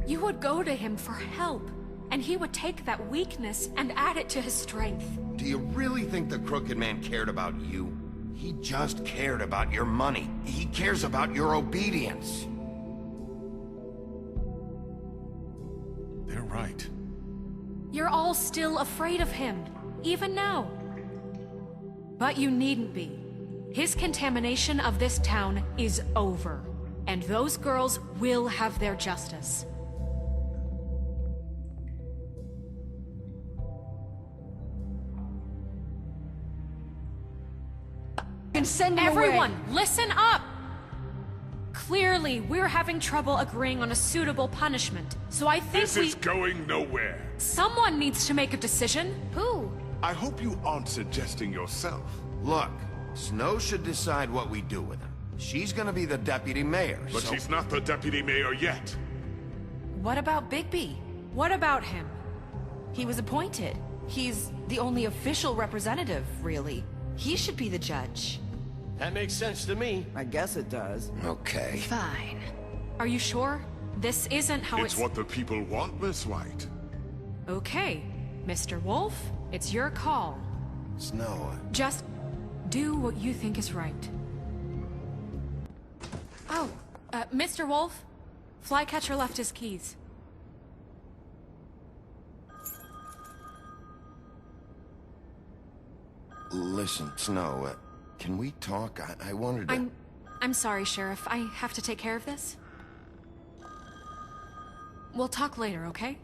You would go to him for help, and he would take that weakness and add it to his strength. Do you really think the Crooked Man cared about you? He just cared about your money. He cares about your obedience. They're right. You're all still afraid of him, even now. But you needn't be. His contamination of this town is over, and those girls will have their justice. And send him Everyone, away. listen up! Clearly, we're having trouble agreeing on a suitable punishment, so I think This is going nowhere. Someone needs to make a decision. Who? I hope you aren't suggesting yourself. Look, Snow should decide what we do with him. She's gonna be the deputy mayor, But so... she's not the deputy mayor yet. What about Bigby? What about him? He was appointed. He's the only official representative, really. He should be the judge. That makes sense to me. I guess it does. Okay. Fine. Are you sure? This isn't how It's what the people want, Miss White. Okay, Mr. Wolf, it's your call. Snow... Just do what you think is right. Oh, Mr. Wolf, Flycatcher left his keys. Listen, Snow, can we talk? I wanted to... I'm sorry, Sheriff. I have to take care of this. We'll talk later, okay?